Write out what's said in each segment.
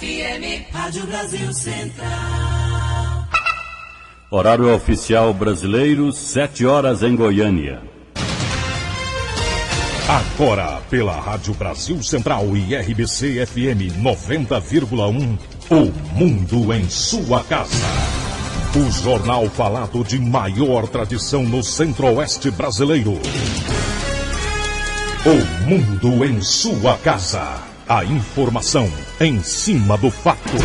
FM, Rádio Brasil Central. Horário oficial brasileiro, 7 horas em Goiânia. Agora, pela Rádio Brasil Central e RBC FM 90,1, o Mundo em sua casa. O jornal falado de maior tradição no Centro-Oeste brasileiro. O Mundo em sua casa. A informação em cima do fato.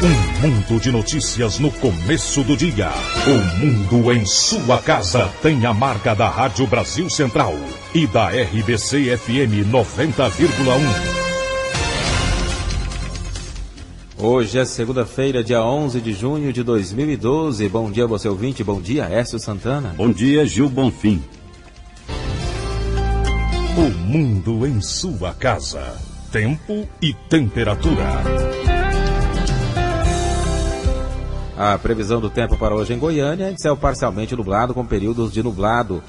Um mundo de notícias no começo do dia. O Mundo em sua casa tem a marca da Rádio Brasil Central e da RBC FM 90,1. Hoje é segunda-feira, dia 11 de junho de 2012. Bom dia, você ouvinte. Bom dia, Écio Santana. Bom dia, Gil Bonfim. O Mundo em sua casa. Tempo e temperatura. A previsão do tempo para hoje em Goiânia é de céu parcialmente nublado com períodos de nublado.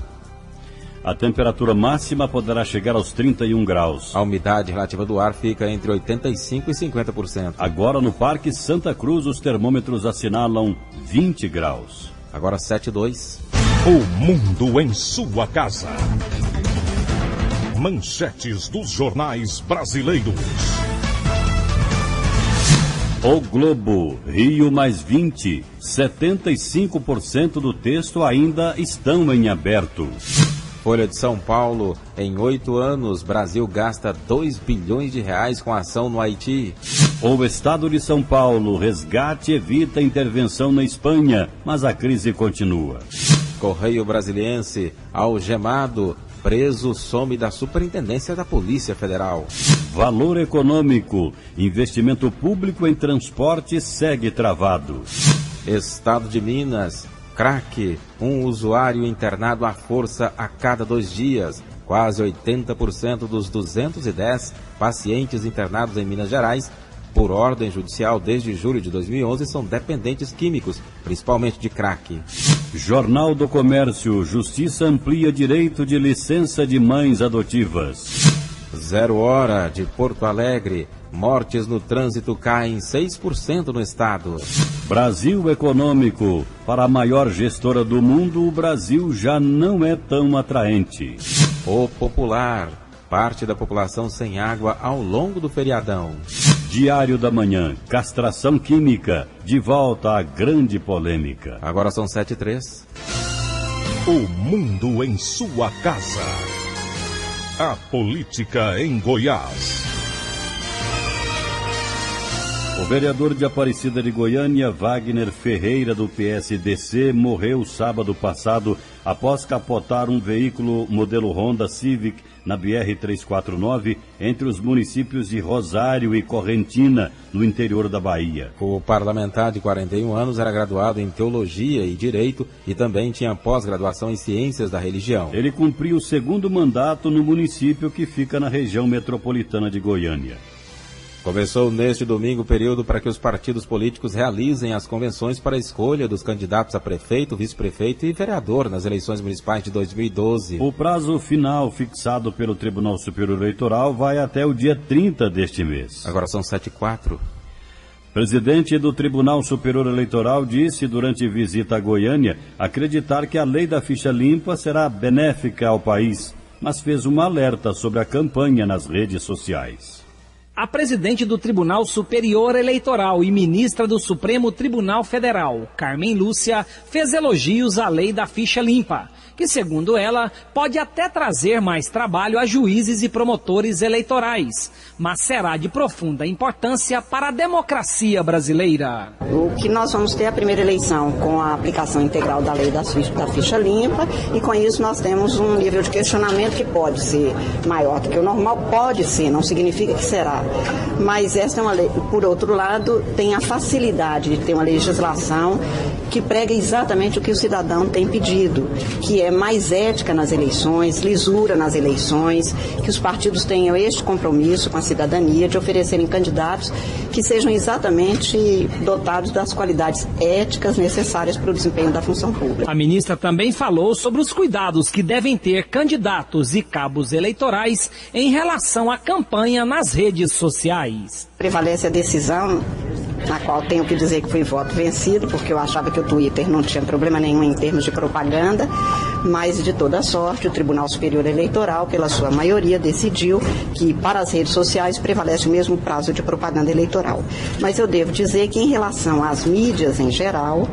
A temperatura máxima poderá chegar aos 31 graus. A umidade relativa do ar fica entre 85% e 50%. Agora no Parque Santa Cruz os termômetros assinalam 20 graus. Agora 7:02. O Mundo em sua casa. Manchetes dos jornais brasileiros. O Globo, Rio mais 20, 75% do texto ainda estão em aberto. Folha de São Paulo, em 8 anos, Brasil gasta 2 bilhões de reais com ação no Haiti. O Estado de São Paulo, resgate evita intervenção na Espanha, mas a crise continua. Correio Brasiliense, algemado, preso some da Superintendência da Polícia Federal. Valor econômico, investimento público em transporte segue travado. Estado de Minas, crack, um usuário internado à força a cada 2 dias. Quase 80% dos 210 pacientes internados em Minas Gerais, por ordem judicial desde julho de 2011, são dependentes químicos, principalmente de crack. Jornal do Comércio, Justiça amplia direito de licença de mães adotivas. 0 hora de Porto Alegre, mortes no trânsito caem 6% no estado. Brasil Econômico, para a maior gestora do mundo, o Brasil já não é tão atraente. O Popular, parte da população sem água ao longo do feriadão. Diário da Manhã, castração química, de volta à grande polêmica. Agora são 7:03. O Mundo em sua casa. A política em Goiás. O vereador de Aparecida de Goiânia, Wagner Ferreira, do PSDC, morreu sábado passado após capotar um veículo modelo Honda Civic na BR-349 entre os municípios de Rosário e Correntina, no interior da Bahia. O parlamentar de 41 anos era graduado em Teologia e Direito e também tinha pós-graduação em Ciências da Religião. Ele cumpriu o 2º mandato no município que fica na região metropolitana de Goiânia. Começou neste domingo o período para que os partidos políticos realizem as convenções para a escolha dos candidatos a prefeito, vice-prefeito e vereador nas eleições municipais de 2012. O prazo final fixado pelo Tribunal Superior Eleitoral vai até o dia 30 deste mês. Agora são 7:04. Presidente do Tribunal Superior Eleitoral disse durante visita a Goiânia acreditar que a lei da ficha limpa será benéfica ao país, mas fez um alerta sobre a campanha nas redes sociais. A presidente do Tribunal Superior Eleitoral e ministra do Supremo Tribunal Federal, Carmen Lúcia, fez elogios à lei da ficha limpa, que, segundo ela, pode até trazer mais trabalho a juízes e promotores eleitorais, mas será de profunda importância para a democracia brasileira. O que nós vamos ter a primeira eleição com a aplicação integral da lei da ficha limpa, e com isso nós temos um nível de questionamento que pode ser maior do que o normal, pode ser, não significa que será. Mas esta é uma lei, por outro lado, tem a facilidade de ter uma legislação que prega exatamente o que o cidadão tem pedido, que é mais ética nas eleições, lisura nas eleições, que os partidos tenham este compromisso com a cidadania de oferecerem candidatos que sejam exatamente dotados das qualidades éticas necessárias para o desempenho da função pública. A ministra também falou sobre os cuidados que devem ter candidatos e cabos eleitorais em relação à campanha nas redes sociais. Prevalece a decisão, na qual tenho que dizer que fui voto vencido, porque eu achava que o Twitter não tinha problema nenhum em termos de propaganda, mas de toda sorte o Tribunal Superior Eleitoral, pela sua maioria, decidiu que para as redes sociais prevalece o mesmo prazo de propaganda eleitoral. Mas eu devo dizer que em relação às mídias em geral,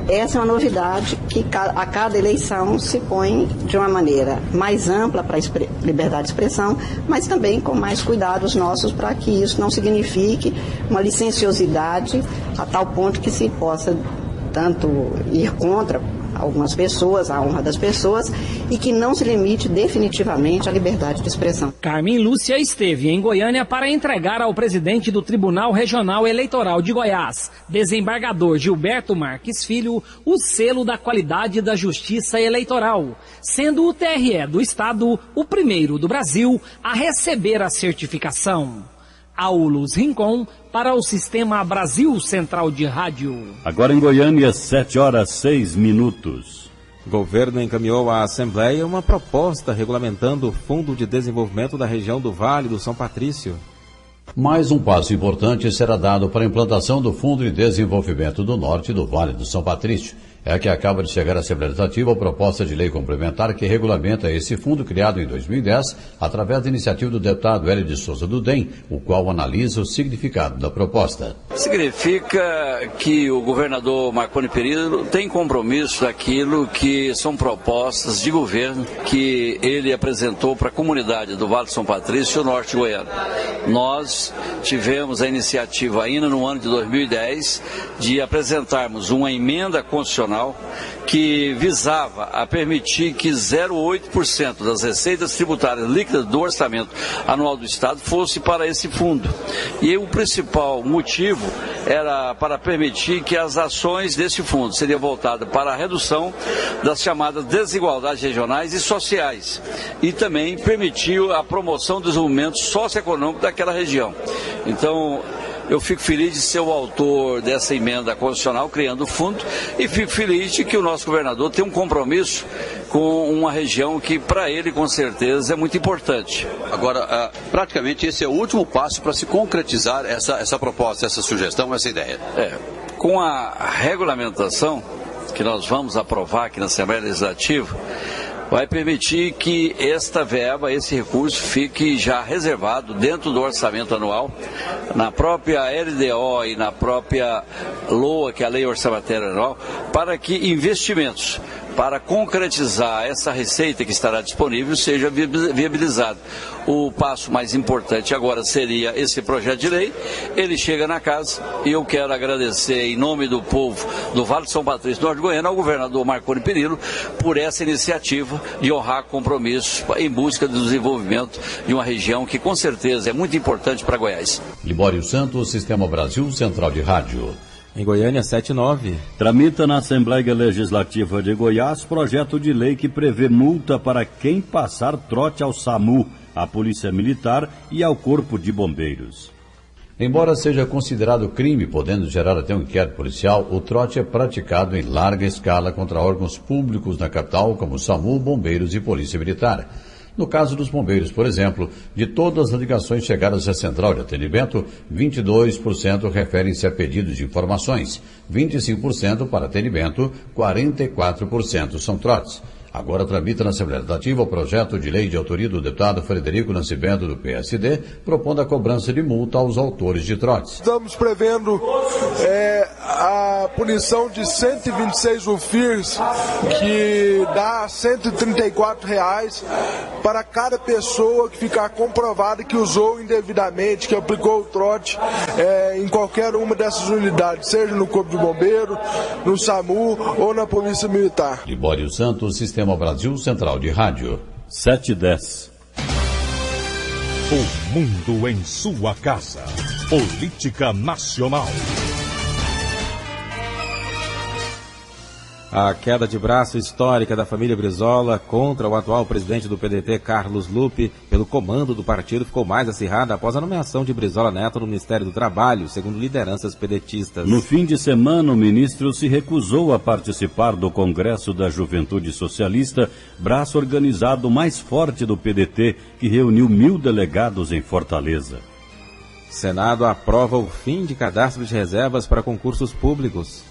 essa é uma novidade que a cada eleição se põe de uma maneira mais ampla para a liberdade de expressão, mas também com mais cuidados nossos para que isso não signifique uma licenciosidade a tal ponto que se possa tanto ir contra algumas pessoas, a honra das pessoas, e que não se limite definitivamente à liberdade de expressão. Carmen Lúcia esteve em Goiânia para entregar ao presidente do Tribunal Regional Eleitoral de Goiás, desembargador Gilberto Marques Filho, o selo da qualidade da Justiça Eleitoral, sendo o TRE do Estado o primeiro do Brasil a receber a certificação. Aulus Rincon, para o Sistema Brasil Central de Rádio. Agora em Goiânia, 7h06. O governo encaminhou à Assembleia uma proposta regulamentando o Fundo de Desenvolvimento da região do Vale do São Patrício. Mais um passo importante será dado para a implantação do Fundo de Desenvolvimento do Norte do Vale do São Patrício. É que acaba de chegar à Assembleia Legislativa a proposta de lei complementar que regulamenta esse fundo criado em 2010 através da iniciativa do deputado Hélio de Souza do DEM, o qual analisa o significado da proposta. Significa que o governador Marconi Perillo tem compromisso daquilo que são propostas de governo que ele apresentou para a comunidade do Vale do São Patrício e o Norte Goiano. Nós tivemos a iniciativa ainda no ano de 2010 de apresentarmos uma emenda constitucional que visava a permitir que 0,8% das receitas tributárias líquidas do orçamento anual do Estado fosse para esse fundo. E o principal motivo era para permitir que as ações desse fundo seriam voltadas para a redução das chamadas desigualdades regionais e sociais e também permitiu a promoção do desenvolvimento socioeconômico daquela região. Então, eu fico feliz de ser o autor dessa emenda constitucional, criando o fundo, e fico feliz de que o nosso governador tem um compromisso com uma região que, para ele, com certeza, é muito importante. Agora, praticamente esse é o último passo para se concretizar essa proposta, essa sugestão, essa ideia. Com a regulamentação que nós vamos aprovar aqui na Assembleia Legislativa, vai permitir que esta verba, esse recurso, fique já reservado dentro do orçamento anual, na própria LDO e na própria LOA, que é a Lei Orçamentária Anual, para que investimentos para concretizar essa receita que estará disponível seja viabilizado. O passo mais importante agora seria esse projeto de lei. Ele chega na casa e eu quero agradecer em nome do povo do Vale do São Patrício, Norte Goiano, ao governador Marconi Perillo por essa iniciativa de honrar compromissos em busca do desenvolvimento de uma região que com certeza é muito importante para Goiás. Libório Santos, Sistema Brasil Central de Rádio. Em Goiânia, 7h09. Tramita na Assembleia Legislativa de Goiás projeto de lei que prevê multa para quem passar trote ao SAMU, à Polícia Militar e ao Corpo de Bombeiros. Embora seja considerado crime, podendo gerar até um inquérito policial, o trote é praticado em larga escala contra órgãos públicos na capital, como SAMU, Bombeiros e Polícia Militar. No caso dos bombeiros, por exemplo, de todas as ligações chegadas à central de atendimento, 22% referem-se a pedidos de informações, 25% para atendimento, 44% são trotes. Agora tramita na Assembleia Legislativa o projeto de lei de autoria do deputado Frederico Nascimento, do PSD, propondo a cobrança de multa aos autores de trotes. Estamos prevendo a punição de 126 UFIRs, que dá R$ 134 para cada pessoa que ficar comprovada que usou indevidamente, que aplicou o trote em qualquer uma dessas unidades, seja no Corpo de Bombeiro, no SAMU ou na Polícia Militar. Libório Santos, Sistema Brasil Central de Rádio. 7h10. O mundo em sua casa. Política Nacional. A queda de braço histórica da família Brizola contra o atual presidente do PDT, Carlos Lupe, pelo comando do partido, ficou mais acirrada após a nomeação de Brizola Neto no Ministério do Trabalho, segundo lideranças pedetistas. No fim de semana, o ministro se recusou a participar do Congresso da Juventude Socialista, braço organizado mais forte do PDT, que reuniu 1.000 delegados em Fortaleza. Senado aprova o fim de cadastro de reservas para concursos públicos.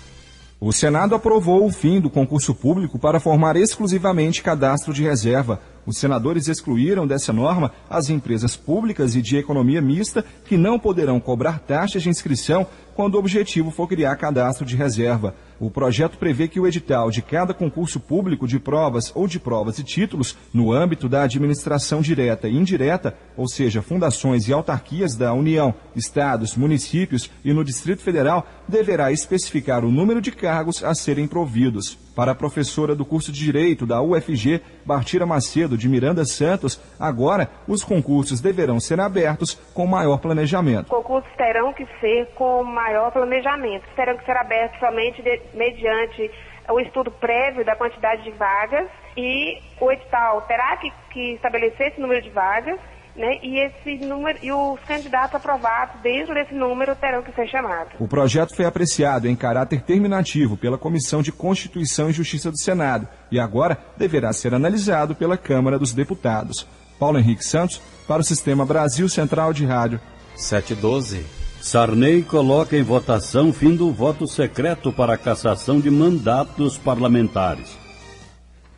O Senado aprovou o fim do concurso público para formar exclusivamente cadastro de reserva. Os senadores excluíram dessa norma as empresas públicas e de economia mista que não poderão cobrar taxas de inscrição quando o objetivo for criar cadastro de reserva. O projeto prevê que o edital de cada concurso público de provas ou de provas e títulos no âmbito da administração direta e indireta, ou seja, fundações e autarquias da União, estados, municípios e no Distrito Federal, deverá especificar o número de cargos a serem providos. Para a professora do curso de Direito da UFG, Bartira Macedo de Miranda Santos, agora os concursos deverão ser abertos com maior planejamento. Concursos terão que ser com maior planejamento, terão que ser abertos somente mediante o estudo prévio da quantidade de vagas e o edital terá que estabelecer esse número de vagas, né, e esse número e os candidatos aprovados dentro desse número terão que ser chamados. O projeto foi apreciado em caráter terminativo pela Comissão de Constituição e Justiça do Senado e agora deverá ser analisado pela Câmara dos Deputados. Paulo Henrique Santos, para o Sistema Brasil Central de Rádio. 7:12. Sarney coloca em votação fim do voto secreto para a cassação de mandatos parlamentares.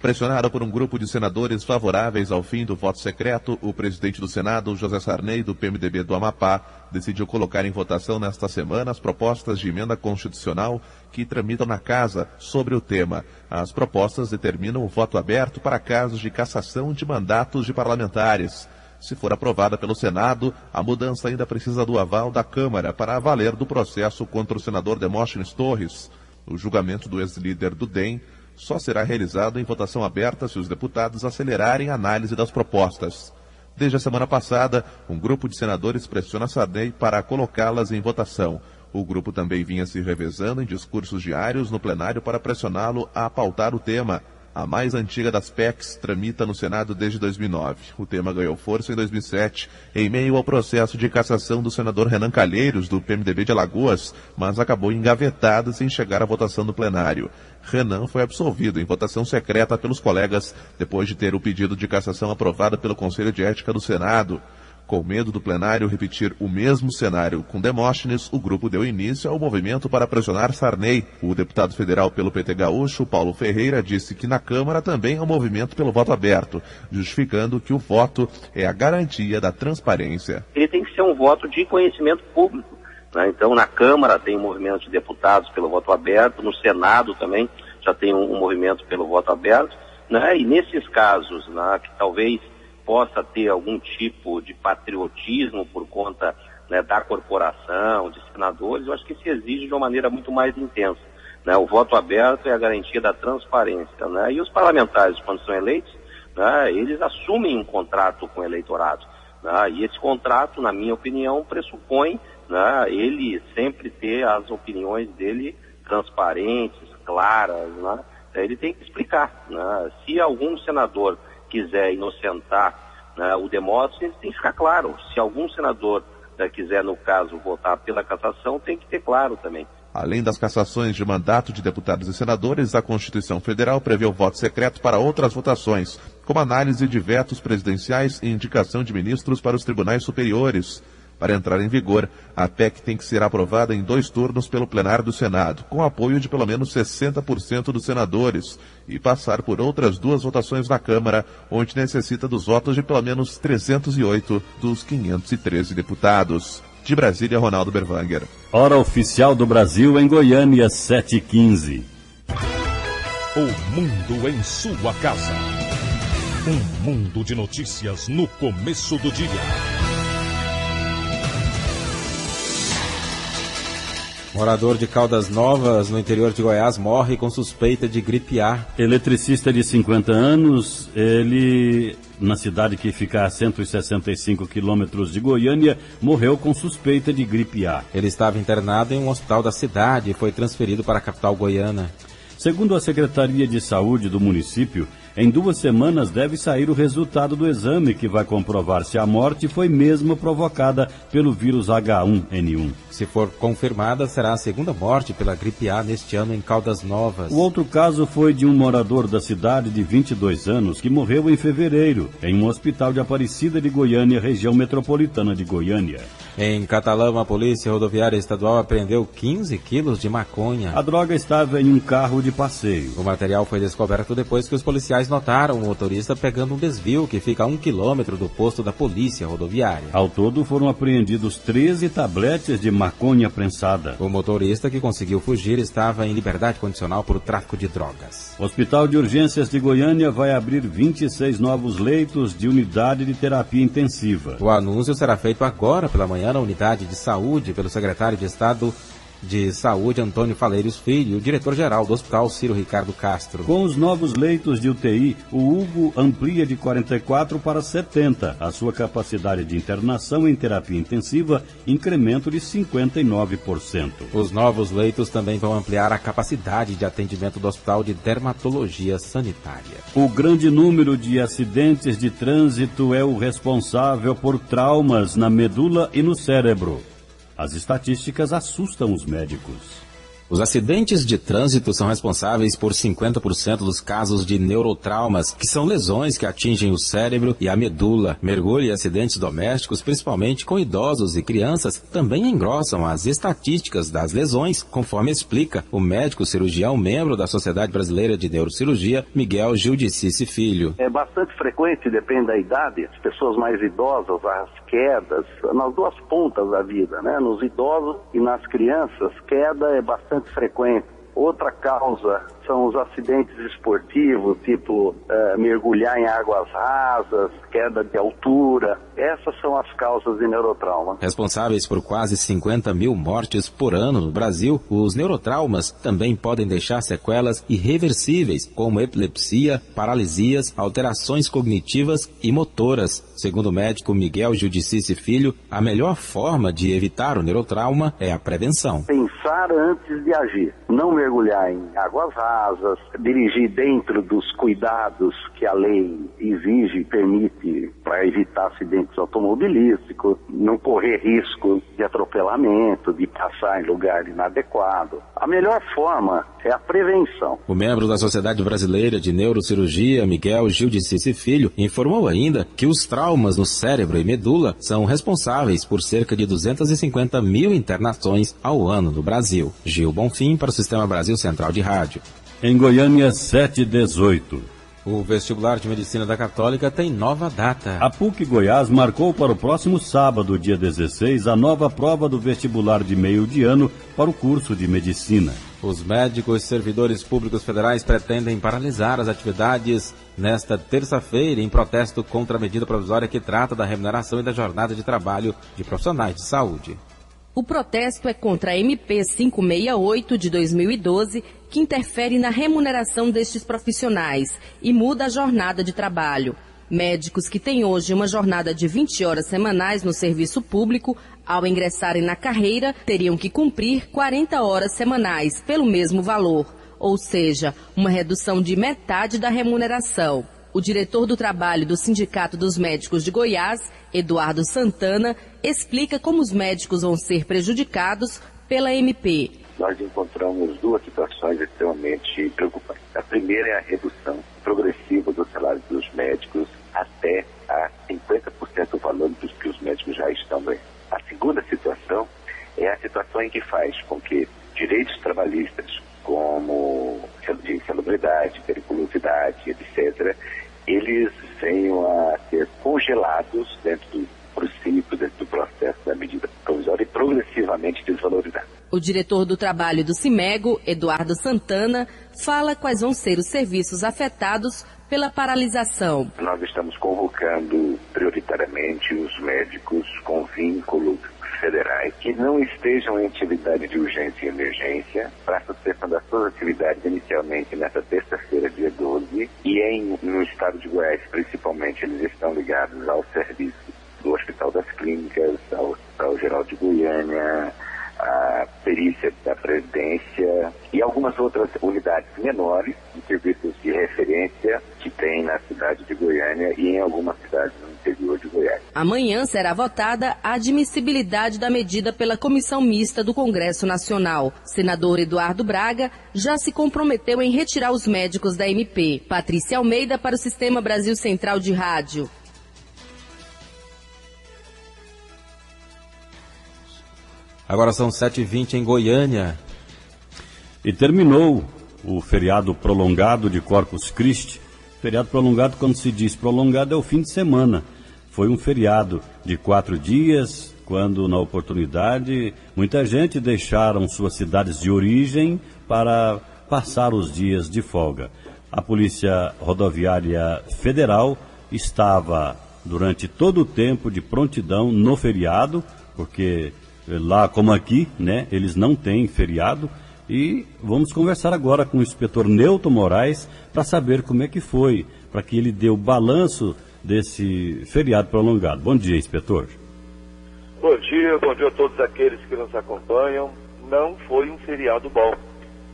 Pressionado por um grupo de senadores favoráveis ao fim do voto secreto, o presidente do Senado, José Sarney, do PMDB do Amapá, decidiu colocar em votação nesta semana as propostas de emenda constitucional que tramitam na Casa sobre o tema. As propostas determinam o voto aberto para casos de cassação de mandatos de parlamentares. Se for aprovada pelo Senado, a mudança ainda precisa do aval da Câmara para valer do processo contra o senador Demóstenes Torres. O julgamento do ex-líder do DEM só será realizado em votação aberta se os deputados acelerarem a análise das propostas. Desde a semana passada, um grupo de senadores pressiona Sarney para colocá-las em votação. O grupo também vinha se revezando em discursos diários no plenário para pressioná-lo a pautar o tema. A mais antiga das PECs tramita no Senado desde 2009. O tema ganhou força em 2007, em meio ao processo de cassação do senador Renan Calheiros, do PMDB de Alagoas, mas acabou engavetado sem chegar à votação do plenário. Renan foi absolvido em votação secreta pelos colegas, depois de ter o pedido de cassação aprovado pelo Conselho de Ética do Senado. Com medo do plenário repetir o mesmo cenário com Demóstenes, o grupo deu início ao movimento para pressionar Sarney. O deputado federal pelo PT gaúcho, Paulo Ferreira, disse que na Câmara também há um movimento pelo voto aberto, justificando que o voto é a garantia da transparência. Ele tem que ser um voto de conhecimento público, né? Então, na Câmara tem um movimento de deputados pelo voto aberto, no Senado também já tem um movimento pelo voto aberto, né? E nesses casos, né, que talvez possa ter algum tipo de patriotismo por conta, né, da corporação, de senadores, eu acho que se exige de uma maneira muito mais intensa, né? O voto aberto é a garantia da transparência, né? E os parlamentares, quando são eleitos, né, eles assumem um contrato com o eleitorado, né? E esse contrato, na minha opinião, pressupõe, né, ele sempre ter as opiniões dele transparentes, claras, né? Ele tem que explicar, né? Se algum senador quiser inocentar, né, o Demóstenes, tem que ficar claro. Se algum senador, né, quiser, no caso, votar pela cassação, tem que ter claro também. Além das cassações de mandato de deputados e senadores, a Constituição Federal prevê o voto secreto para outras votações, como análise de vetos presidenciais e indicação de ministros para os tribunais superiores. Para entrar em vigor, a PEC tem que ser aprovada em 2 turnos pelo plenário do Senado, com apoio de pelo menos 60% dos senadores, e passar por outras 2 votações na Câmara, onde necessita dos votos de pelo menos 308 dos 513 deputados. De Brasília, Ronaldo Berwanger. Hora oficial do Brasil em Goiânia, 7h15. O mundo em sua casa. Um mundo de notícias no começo do dia. Morador de Caldas Novas, no interior de Goiás, morre com suspeita de gripe A. Eletricista de 50 anos, ele, na cidade que fica a 165 quilômetros de Goiânia, morreu com suspeita de gripe A. Ele estava internado em um hospital da cidade e foi transferido para a capital goiana. Segundo a Secretaria de Saúde do município, em 2 semanas deve sair o resultado do exame que vai comprovar se a morte foi mesmo provocada pelo vírus H1N1. Se for confirmada, será a segunda morte pela gripe A neste ano em Caldas Novas. O outro caso foi de um morador da cidade de 22 anos que morreu em fevereiro, em um hospital de Aparecida de Goiânia, região metropolitana de Goiânia. Em Catalão, a Polícia Rodoviária Estadual apreendeu 15 quilos de maconha. A droga estava em um carro de passeio. O material foi descoberto depois que os policiais notaram o motorista pegando um desvio que fica a 1 quilômetro do posto da Polícia Rodoviária. Ao todo, foram apreendidos 13 tabletes de maconha prensada. O motorista que conseguiu fugir estava em liberdade condicional por tráfico de drogas. O Hospital de Urgências de Goiânia vai abrir 26 novos leitos de unidade de terapia intensiva. O anúncio será feito agora pela manhã na unidade de saúde pelo secretário de Estado de Saúde, Antônio Faleiros Filho, e o diretor-geral do Hospital, Ciro Ricardo Castro. Com os novos leitos de UTI, o Hugo amplia de 44 para 70. A sua capacidade de internação em terapia intensiva, incremento de 59%. Os novos leitos também vão ampliar a capacidade de atendimento do Hospital de Dermatologia Sanitária. O grande número de acidentes de trânsito é o responsável por traumas na medula e no cérebro. As estatísticas assustam os médicos. Os acidentes de trânsito são responsáveis por 50% dos casos de neurotraumas, que são lesões que atingem o cérebro e a medula. Mergulho e acidentes domésticos, principalmente com idosos e crianças, também engrossam as estatísticas das lesões, conforme explica o médico cirurgião, membro da Sociedade Brasileira de Neurocirurgia, Miguel Giudice Filho. É bastante frequente, depende da idade, as pessoas mais idosas, as quedas, nas duas pontas da vida, né? Nos idosos e nas crianças, queda é bastante frequente. Outra causa são os acidentes esportivos, tipo mergulhar em águas rasas, queda de altura. Essas são as causas de neurotrauma. Responsáveis por quase 50 mil mortes por ano no Brasil, os neurotraumas também podem deixar sequelas irreversíveis, como epilepsia, paralisias, alterações cognitivas e motoras. Segundo o médico Miguel Giudice Filho, a melhor forma de evitar o neurotrauma é a prevenção. Pensar antes de agir, não mergulhar em águas rasas, dirigir dentro dos cuidados que a lei exige e permite para evitar acidentes automobilísticos, não correr risco de atropelamento, de passar em lugar inadequado. A melhor forma é a prevenção. O membro da Sociedade Brasileira de Neurocirurgia, Miguel Giudice Filho, informou ainda que os traumas no cérebro e medula são responsáveis por cerca de 250 mil internações ao ano no Brasil. Gil Bonfim para o Sistema Brasil Central de Rádio. Em Goiânia, 7/18. O vestibular de medicina da Católica tem nova data. A PUC Goiás marcou para o próximo sábado, dia 16, a nova prova do vestibular de meio de ano para o curso de medicina. Os médicos servidores públicos federais pretendem paralisar as atividades nesta terça-feira em protesto contra a medida provisória que trata da remuneração e da jornada de trabalho de profissionais de saúde. O protesto é contra a MP 568 de 2012, que interfere na remuneração destes profissionais e muda a jornada de trabalho. Médicos que têm hoje uma jornada de 20 horas semanais no serviço público, ao ingressarem na carreira, teriam que cumprir 40 horas semanais pelo mesmo valor, ou seja, uma redução de metade da remuneração. O diretor do trabalho do Sindicato dos Médicos de Goiás, Eduardo Santana, explica como os médicos vão ser prejudicados pela MP. Nós encontramos duas situações extremamente preocupantes. A primeira é a redução progressiva do salário dos médicos até a 50% do valor dos que os médicos já estão ganhando. A segunda situação é a situação em que faz com que direitos trabalhistas, como de insalubridade, periculosidade, etc., eles venham a ser congelados dentro do princípio, dentro do processo da medida provisória e progressivamente desvalorizados. O diretor do trabalho do CIMEGO, Eduardo Santana, fala quais vão ser os serviços afetados pela paralisação. Nós estamos convocando prioritariamente os médicos com vínculos federais que não estejam em atividade de urgência e emergência para a suspensão das suas atividades inicialmente nesta terça-feira, dia 12, e no estado de Goiás, principalmente, eles estão ligados ao serviço do Hospital das Clínicas, ao Hospital Geral de Goiânia, a perícia da Previdência e algumas outras unidades menores de serviços de referência que tem na cidade de Goiânia e em algumas cidades no interior de Goiânia. Amanhã será votada a admissibilidade da medida pela Comissão Mista do Congresso Nacional. Senador Eduardo Braga já se comprometeu em retirar os médicos da MP. Patrícia Almeida para o Sistema Brasil Central de Rádio. Agora são 7h20 em Goiânia. E terminou o feriado prolongado de Corpus Christi. Feriado prolongado, quando se diz prolongado, é o fim de semana. Foi um feriado de 4 dias, quando, na oportunidade, muita gente deixaram suas cidades de origem para passar os dias de folga. A Polícia Rodoviária Federal estava, durante todo o tempo de prontidão no feriado, porque lá como aqui, né, eles não têm feriado, e vamos conversar agora com o inspetor Newton Moraes para saber como é que foi, para que ele dê o balanço desse feriado prolongado. Bom dia, inspetor. Bom dia a todos aqueles que nos acompanham. Não foi um feriado bom.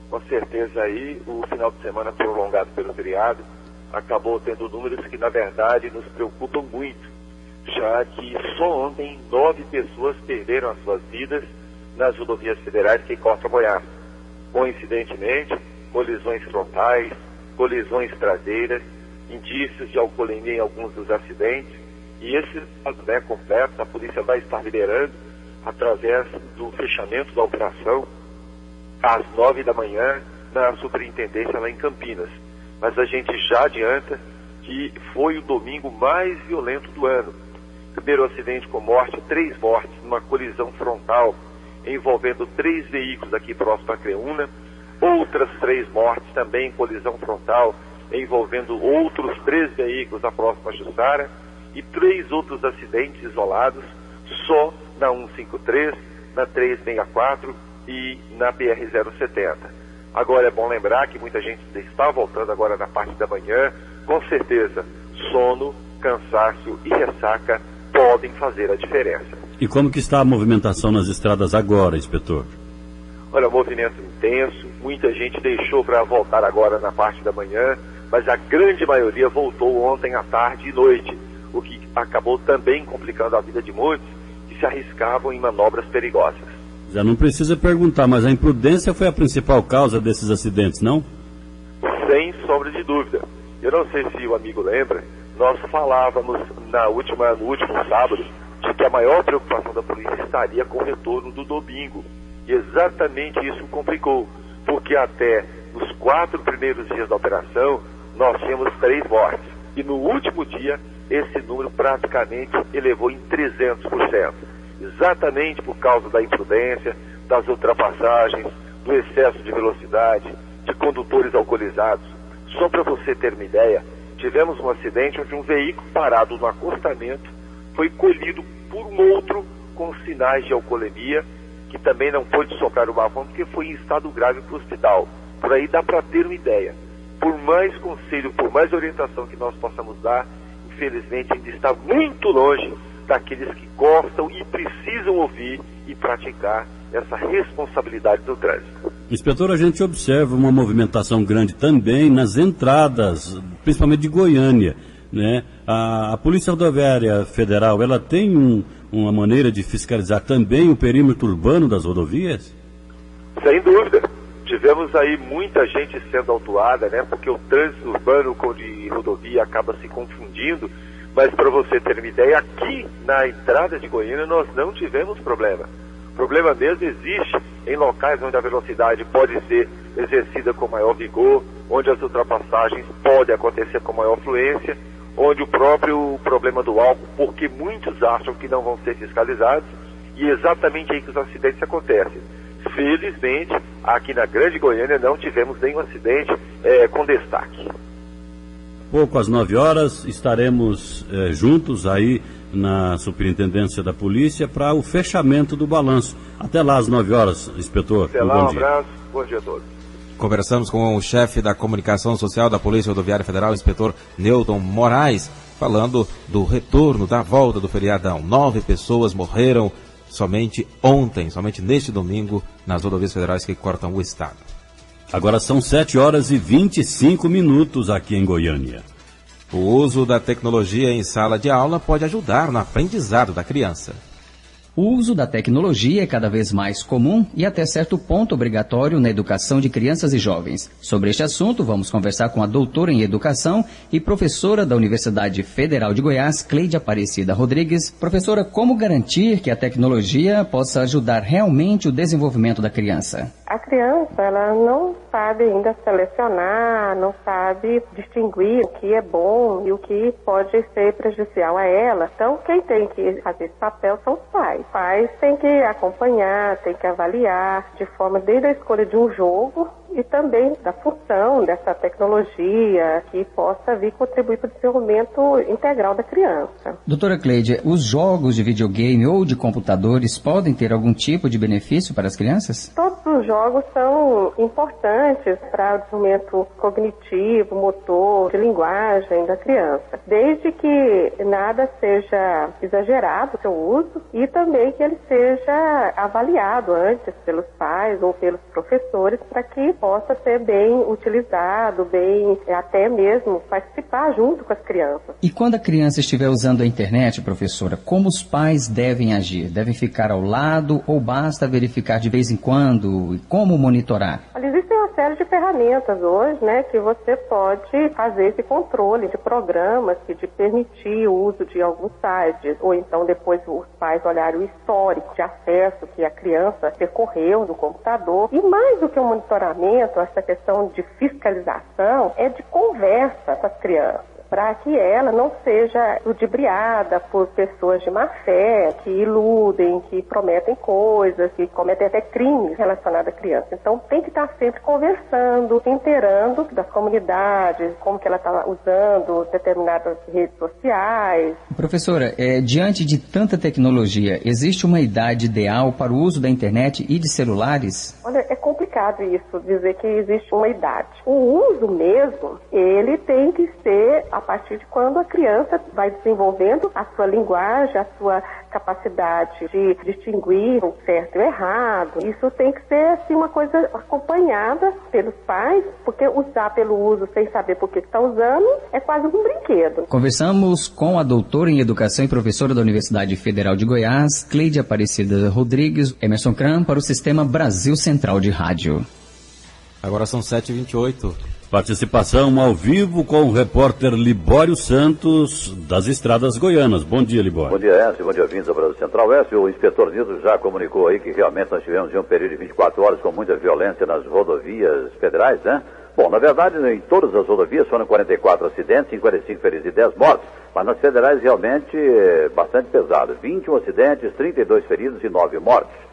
Com certeza aí, o final de semana prolongado pelo feriado acabou tendo números que, na verdade, nos preocupam muito, já que só ontem 9 pessoas perderam as suas vidas nas rodovias federais que cortam Goiás. Coincidentemente, colisões frontais, colisões traseiras, indícios de alcoolemia em alguns dos acidentes, e esse caso, né, completo, a polícia vai estar liberando através do fechamento da operação às 9 da manhã na superintendência lá em Campinas. Mas a gente já adianta que foi o domingo mais violento do ano. Primeiro acidente com morte, 3 mortes numa colisão frontal envolvendo 3 veículos aqui próximo a Creúna, outras 3 mortes também em colisão frontal envolvendo outros 3 veículos na próxima Jussara e 3 outros acidentes isolados só na 153, na 364 e na BR-070. Agora é bom lembrar que muita gente está voltando agora na parte da manhã, com certeza sono, cansaço e ressaca podem fazer a diferença. E como que está a movimentação nas estradas agora, inspetor? Olha, movimento intenso, muita gente deixou para voltar agora na parte da manhã, mas a grande maioria voltou ontem à tarde e noite, o que acabou também complicando a vida de muitos que se arriscavam em manobras perigosas. Já não precisa perguntar, mas a imprudência foi a principal causa desses acidentes, não? Sem sombra de dúvida. Eu não sei se o amigo lembra, nós falávamos no último sábado de que a maior preocupação da polícia estaria com o retorno do domingo. E exatamente isso complicou, porque até nos 4 primeiros dias da operação, nós tínhamos 3 mortes. E no último dia, esse número praticamente elevou em 300%. Exatamente por causa da imprudência, das ultrapassagens, do excesso de velocidade, de condutores alcoolizados. Só para você ter uma ideia, tivemos um acidente onde um veículo parado no acostamento foi colhido por um outro com sinais de alcoolemia, que também não pôde soprar o bafão porque foi em estado grave para o hospital. Por aí dá para ter uma ideia. Por mais conselho, por mais orientação que nós possamos dar, infelizmente ainda está muito longe daqueles que gostam e precisam ouvir e praticar essa responsabilidade do trânsito. Inspetor, a gente observa uma movimentação grande também nas entradas, principalmente de Goiânia, né? A Polícia Rodoviária Federal, ela tem uma maneira de fiscalizar também o perímetro urbano das rodovias? Sem dúvida. Tivemos aí muita gente sendo autuada, né? Porque o trânsito urbano com de rodovia acaba se confundindo. Mas para você ter uma ideia, aqui na entrada de Goiânia nós não tivemos problema. O problema mesmo existe em locais onde a velocidade pode ser exercida com maior vigor, onde as ultrapassagens podem acontecer com maior fluência, onde o próprio problema do álcool, porque muitos acham que não vão ser fiscalizados, e é exatamente aí que os acidentes acontecem. Felizmente, aqui na Grande Goiânia não tivemos nenhum acidente com destaque. Pouco às 9 horas estaremos juntos aí na Superintendência da Polícia para o fechamento do balanço. Até lá às 9 horas, inspetor. Até lá, um abraço, bom dia a todos. Conversamos com o chefe da Comunicação Social da Polícia Rodoviária Federal, inspetor Newton Moraes, falando do retorno, da volta do feriadão. 9 pessoas morreram, somente ontem, somente neste domingo, nas rodovias federais que cortam o estado. Agora são 7h25 aqui em Goiânia. O uso da tecnologia em sala de aula pode ajudar no aprendizado da criança. O uso da tecnologia é cada vez mais comum e até certo ponto obrigatório na educação de crianças e jovens. Sobre este assunto, vamos conversar com a doutora em educação e professora da Universidade Federal de Goiás, Cleide Aparecida Rodrigues. Professora, como garantir que a tecnologia possa ajudar realmente o desenvolvimento da criança? A criança, ela não sabe ainda selecionar, não sabe distinguir o que é bom e o que pode ser prejudicial a ela. Então, quem tem que fazer esse papel são os pais. Os pais têm que acompanhar, têm que avaliar de forma desde a escolha de um jogo e também da função dessa tecnologia que possa vir contribuir para o desenvolvimento integral da criança. Doutora Cleide, os jogos de videogame ou de computadores podem ter algum tipo de benefício para as crianças? Todos os jogos são importantes para o desenvolvimento cognitivo, motor, de linguagem da criança, desde que nada seja exagerado o seu uso e também que ele seja avaliado antes pelos pais ou pelos professores para que possa ser bem utilizado, bem até mesmo participar junto com as crianças. E quando a criança estiver usando a internet, professora, como os pais devem agir? Devem ficar ao lado ou basta verificar de vez em quando? E como monitorar? Olha, existem uma série de ferramentas hoje, né, que você pode fazer esse controle de programas que te permitir o uso de alguns sites, ou então depois os pais olharem o histórico de acesso que a criança percorreu no computador. E mais do que um monitoramento, essa questão de fiscalização é de conversa com as crianças, para que ela não seja ludibriada por pessoas de má fé, que iludem, que prometem coisas, que cometem até crimes relacionados à criança. Então tem que estar sempre conversando, inteirando das comunidades, como que ela está usando determinadas redes sociais. Professora, diante de tanta tecnologia, existe uma idade ideal para o uso da internet e de celulares? Olha, é complicado isso, dizer que existe uma idade. O uso mesmo, ele tem que ser a partir de quando a criança vai desenvolvendo a sua linguagem, a sua capacidade de distinguir o certo e o errado. Isso tem que ser assim, uma coisa acompanhada pelos pais, porque usar pelo uso sem saber por que está usando é quase um brinquedo. Conversamos com a doutora em educação e professora da Universidade Federal de Goiás, Cleide Aparecida Rodrigues, Emerson Kram, para o Sistema Brasil Central de Rádio. Agora são 7h28. Participação ao vivo com o repórter Libório Santos, das estradas goianas. Bom dia, Libório. Bom dia, Écio. Bom dia, ouvintes do Brasil Central. Écio, o inspetor Nildo já comunicou aí que realmente nós tivemos um período de 24 horas com muita violência nas rodovias federais, né? Bom, na verdade, em todas as rodovias foram 44 acidentes, 55 feridos e 10 mortos, mas nas federais realmente bastante pesado. 21 acidentes, 32 feridos e 9 mortos.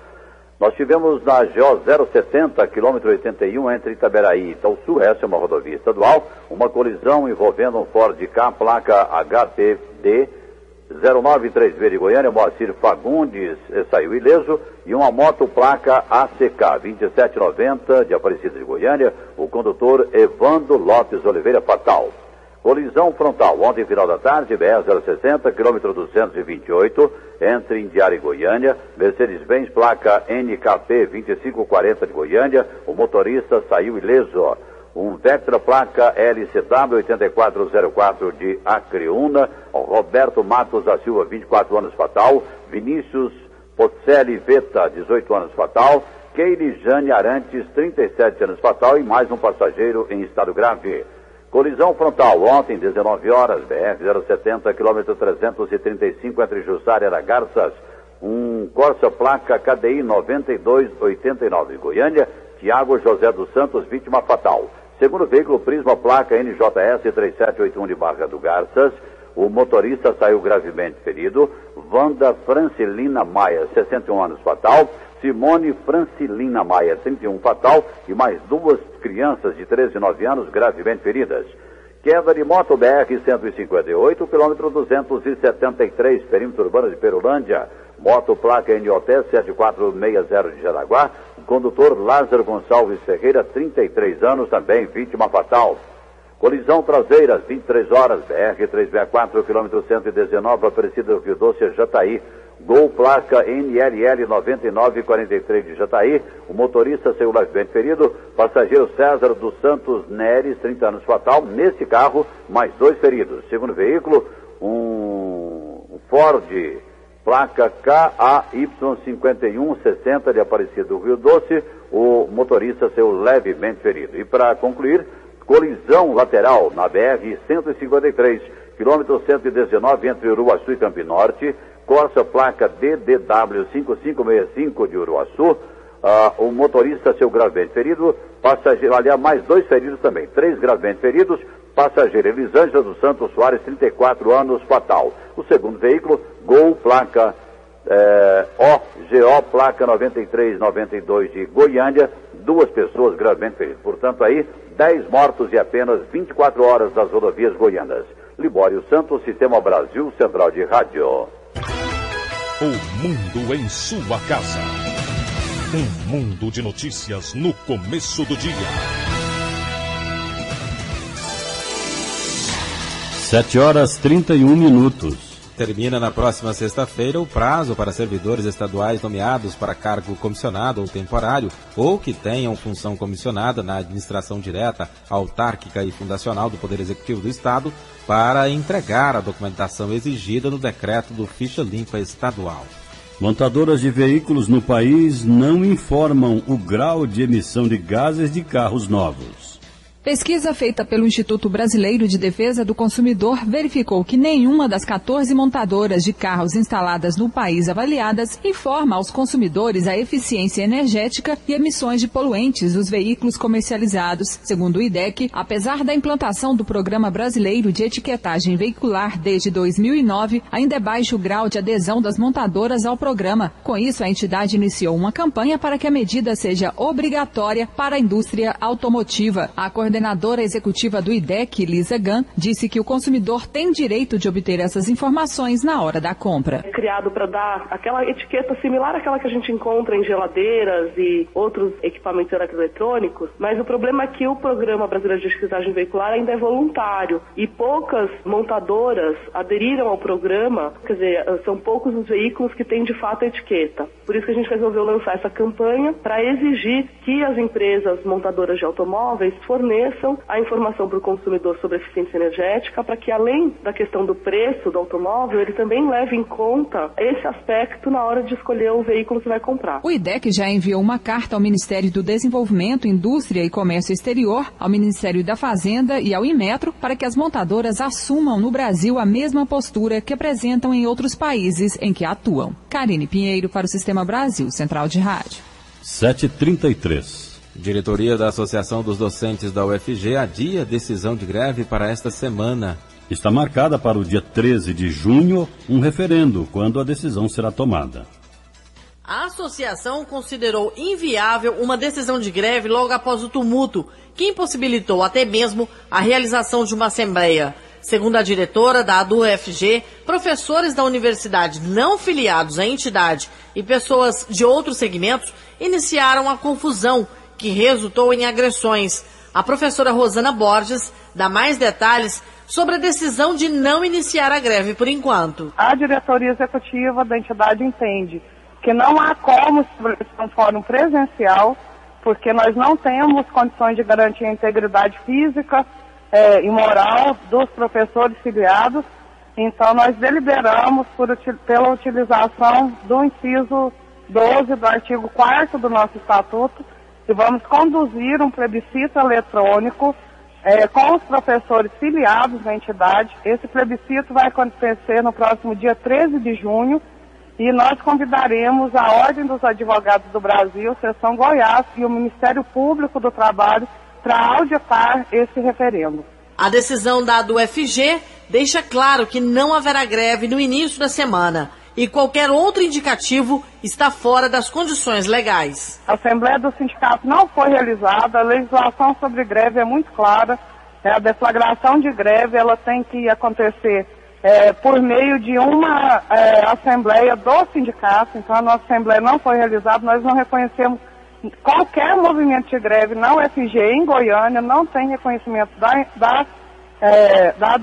Nós tivemos na GO 070, quilômetro 81, entre Itaberaí e Itauçu, essa é uma rodovia estadual, uma colisão envolvendo um Ford K, placa HPD 0936 de Goiânia, Moacir Fagundes saiu ileso, e uma moto placa ACK 2790 de Aparecida de Goiânia, o condutor Evandro Lopes Oliveira fatal. Colisão frontal, ontem final da tarde, BR-060, quilômetro 228, entre Indiara e Goiânia, Mercedes-Benz, placa NKP 2540 de Goiânia, o motorista saiu ileso. Um Vectra, placa LCW 8404 de Acreúna, Roberto Matos da Silva, 24 anos fatal, Vinícius Pozzelli Veta, 18 anos fatal, Keile Jane Arantes, 37 anos fatal e mais um passageiro em estado grave. Colisão frontal, ontem, 19 horas, BR-070, quilômetro 335, entre Jussara e Aragarças. Um Corsa placa KDI 9289 de Goiânia, Tiago José dos Santos, vítima fatal. Segundo veículo, Prisma, placa NJS 3781 de Barra do Garças. O motorista saiu gravemente ferido. Wanda Francilina Maia, 61 anos, fatal. Simone Francilina Maia, 31, fatal, e mais duas crianças de 13 e 9 anos gravemente feridas. Queda de moto BR-158, quilômetro 273, perímetro urbano de Perolândia. Moto placa NOT 7460 de Jaraguá. Condutor Lázaro Gonçalves Ferreira, 33 anos, também vítima fatal. Colisão traseira, 23 horas, BR-364, quilômetro 119, Aparecida do Rio Doce, Jataí. Gol placa NLL 9943 de Jataí. O motorista saiu levemente ferido. Passageiro César dos Santos Neres, 30 anos, fatal. Nesse carro, mais 2 feridos. Segundo veículo, um Ford, placa KAY 5160 de Aparecida do Rio Doce. O motorista saiu levemente ferido. E para concluir, colisão lateral na BR-153, quilômetro 119 entre Uruaçu e Campinorte. Corsa, placa DDW 5565 de Uruaçu. O motorista saiu gravemente ferido. Passageiro, aliás, mais 2 feridos também. 3 gravemente feridos. Passageiro Elisângela dos Santos Soares, 34 anos, fatal. O segundo veículo, Gol, placa OGO, placa 9392 de Goiânia. 2 pessoas gravemente feridas. Portanto, aí, 10 mortos em apenas 24 horas das rodovias goianas. Libório Santos, Sistema Brasil Central de Rádio. O mundo em sua casa. Um mundo de notícias no começo do dia. 7h31. Termina na próxima sexta-feira o prazo para servidores estaduais nomeados para cargo comissionado ou temporário ou que tenham função comissionada na administração direta, autárquica e fundacional do Poder Executivo do Estado para entregar a documentação exigida no decreto do Ficha Limpa Estadual. Montadoras de veículos no país não informam o grau de emissão de gases de carros novos. Pesquisa feita pelo Instituto Brasileiro de Defesa do Consumidor verificou que nenhuma das 14 montadoras de carros instaladas no país avaliadas informa aos consumidores a eficiência energética e emissões de poluentes dos veículos comercializados. Segundo o IDEC, apesar da implantação do Programa Brasileiro de Etiquetagem Veicular desde 2009, ainda é baixo o grau de adesão das montadoras ao programa. Com isso, a entidade iniciou uma campanha para que a medida seja obrigatória para a indústria automotiva. A coordenadora executiva do IDEC, Lisa Gunn, disse que o consumidor tem direito de obter essas informações na hora da compra. É criado para dar aquela etiqueta similar àquela que a gente encontra em geladeiras e outros equipamentos eletrônicos, mas o problema é que o Programa Brasileiro de Etiquetagem Veicular ainda é voluntário e poucas montadoras aderiram ao programa, quer dizer, são poucos os veículos que têm de fato a etiqueta. Por isso que a gente resolveu lançar essa campanha para exigir que as empresas montadoras de automóveis forneçam a informação para o consumidor sobre eficiência energética, para que além da questão do preço do automóvel, ele também leve em conta esse aspecto na hora de escolher o veículo que vai comprar. O IDEC já enviou uma carta ao Ministério do Desenvolvimento, Indústria e Comércio Exterior, ao Ministério da Fazenda e ao Inmetro, para que as montadoras assumam no Brasil a mesma postura que apresentam em outros países em que atuam. Karine Pinheiro para o Sistema Brasil, Central de Rádio. 7h33. Diretoria da Associação dos Docentes da UFG adia decisão de greve para esta semana. Está marcada para o dia 13 de junho um referendo, quando a decisão será tomada. A associação considerou inviável uma decisão de greve logo após o tumulto, que impossibilitou até mesmo a realização de uma assembleia. Segundo a diretora da UFG, professores da universidade não filiados à entidade e pessoas de outros segmentos iniciaram a confusão, que resultou em agressões. A professora Rosana Borges dá mais detalhes sobre a decisão de não iniciar a greve por enquanto. A diretoria executiva da entidade entende que não há como estabelecer um fórum presencial, porque nós não temos condições de garantir a integridade física e moral dos professores filiados. Então nós deliberamos pela utilização do inciso 12 do artigo 4º do nosso estatuto, e vamos conduzir um plebiscito eletrônico com os professores filiados na entidade. Esse plebiscito vai acontecer no próximo dia 13 de junho e nós convidaremos a Ordem dos Advogados do Brasil, Seção Goiás e o Ministério Público do Trabalho para auditar esse referendo. A decisão da UFG deixa claro que não haverá greve no início da semana e qualquer outro indicativo está fora das condições legais. A Assembleia do Sindicato não foi realizada, a legislação sobre greve é muito clara, a deflagração de greve ela tem que acontecer por meio de uma Assembleia do Sindicato, então a nossa Assembleia não foi realizada, nós não reconhecemos qualquer movimento de greve na UFG em Goiânia, não tem reconhecimento da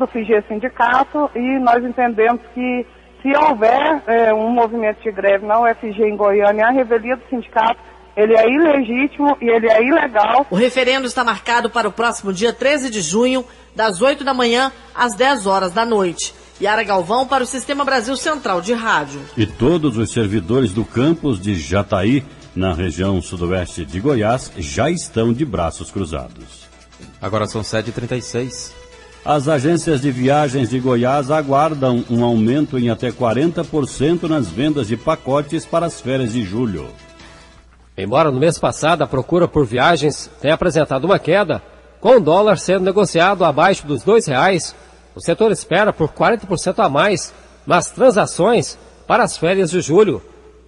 UFG Sindicato e nós entendemos que Se houver um movimento de greve na UFG em Goiânia, a revelia do sindicato, ele é ilegítimo e ele é ilegal. O referendo está marcado para o próximo dia 13 de junho, das 8 da manhã às 10 horas da noite. Yara Galvão para o Sistema Brasil Central de Rádio. E todos os servidores do campus de Jataí, na região sudoeste de Goiás, já estão de braços cruzados. Agora são 7h36. As agências de viagens de Goiás aguardam um aumento em até 40% nas vendas de pacotes para as férias de julho. Embora no mês passado a procura por viagens tenha apresentado uma queda, com o dólar sendo negociado abaixo dos R$2, o setor espera por 40% a mais nas transações para as férias de julho.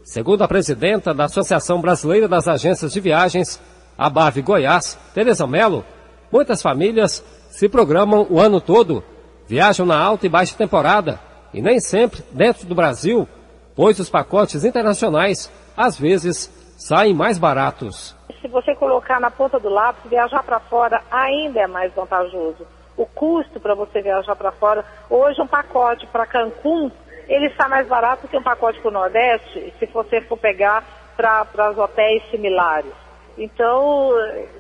Segundo a presidenta da Associação Brasileira das Agências de Viagens, ABAV Goiás, Tereza Melo, muitas famílias se programam o ano todo, viajam na alta e baixa temporada e nem sempre dentro do Brasil, pois os pacotes internacionais, às vezes, saem mais baratos. Se você colocar na ponta do lápis, viajar para fora ainda é mais vantajoso. O custo para você viajar para fora, hoje um pacote para Cancún, ele está mais barato que um pacote para o Nordeste, se você for pegar para os hotéis similares. Então,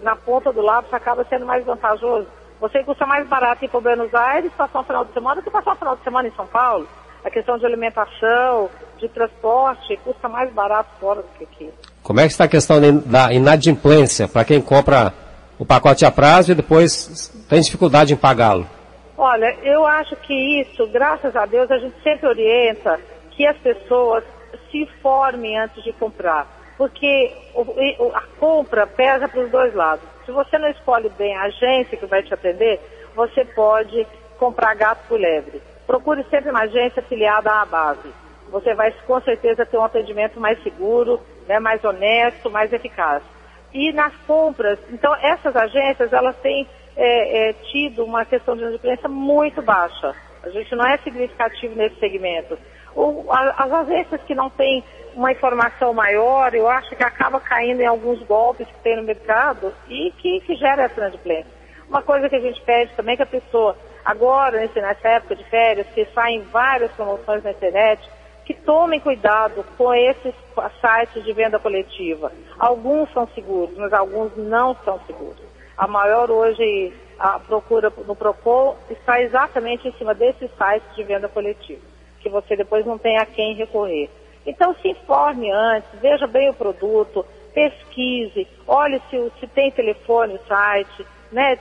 na ponta do lápis acaba sendo mais vantajoso. Você custa mais barato ir para Buenos Aires passar um final de semana do que passar um final de semana em São Paulo. A questão de alimentação, de transporte, custa mais barato fora do que aqui. Como é que está a questão da inadimplência para quem compra o pacote a prazo e depois tem dificuldade em pagá-lo? Olha, eu acho que isso, graças a Deus, a gente sempre orienta que as pessoas se informem antes de comprar. Porque a compra pesa para os dois lados. Se você não escolhe bem a agência que vai te atender, você pode comprar gato por lebre. Procure sempre uma agência afiliada à base. Você vai com certeza ter um atendimento mais seguro, né, mais honesto, mais eficaz. E nas compras, então essas agências, elas têm tido uma questão de inadimplência muito baixa. A gente não é significativo nesse segmento. As agências que não têm uma informação maior, eu acho que acaba caindo em alguns golpes que tem no mercado e que gera essa inadimplência. Uma coisa que a gente pede também é que a pessoa, agora, nessa época de férias, que saem várias promoções na internet, que tomem cuidado com esses sites de venda coletiva. Alguns são seguros, mas alguns não são seguros. A maior hoje, a procura no Procon está exatamente em cima desses sites de venda coletiva, que você depois não tem a quem recorrer. Então se informe antes, veja bem o produto, pesquise, olhe se tem telefone no site, né?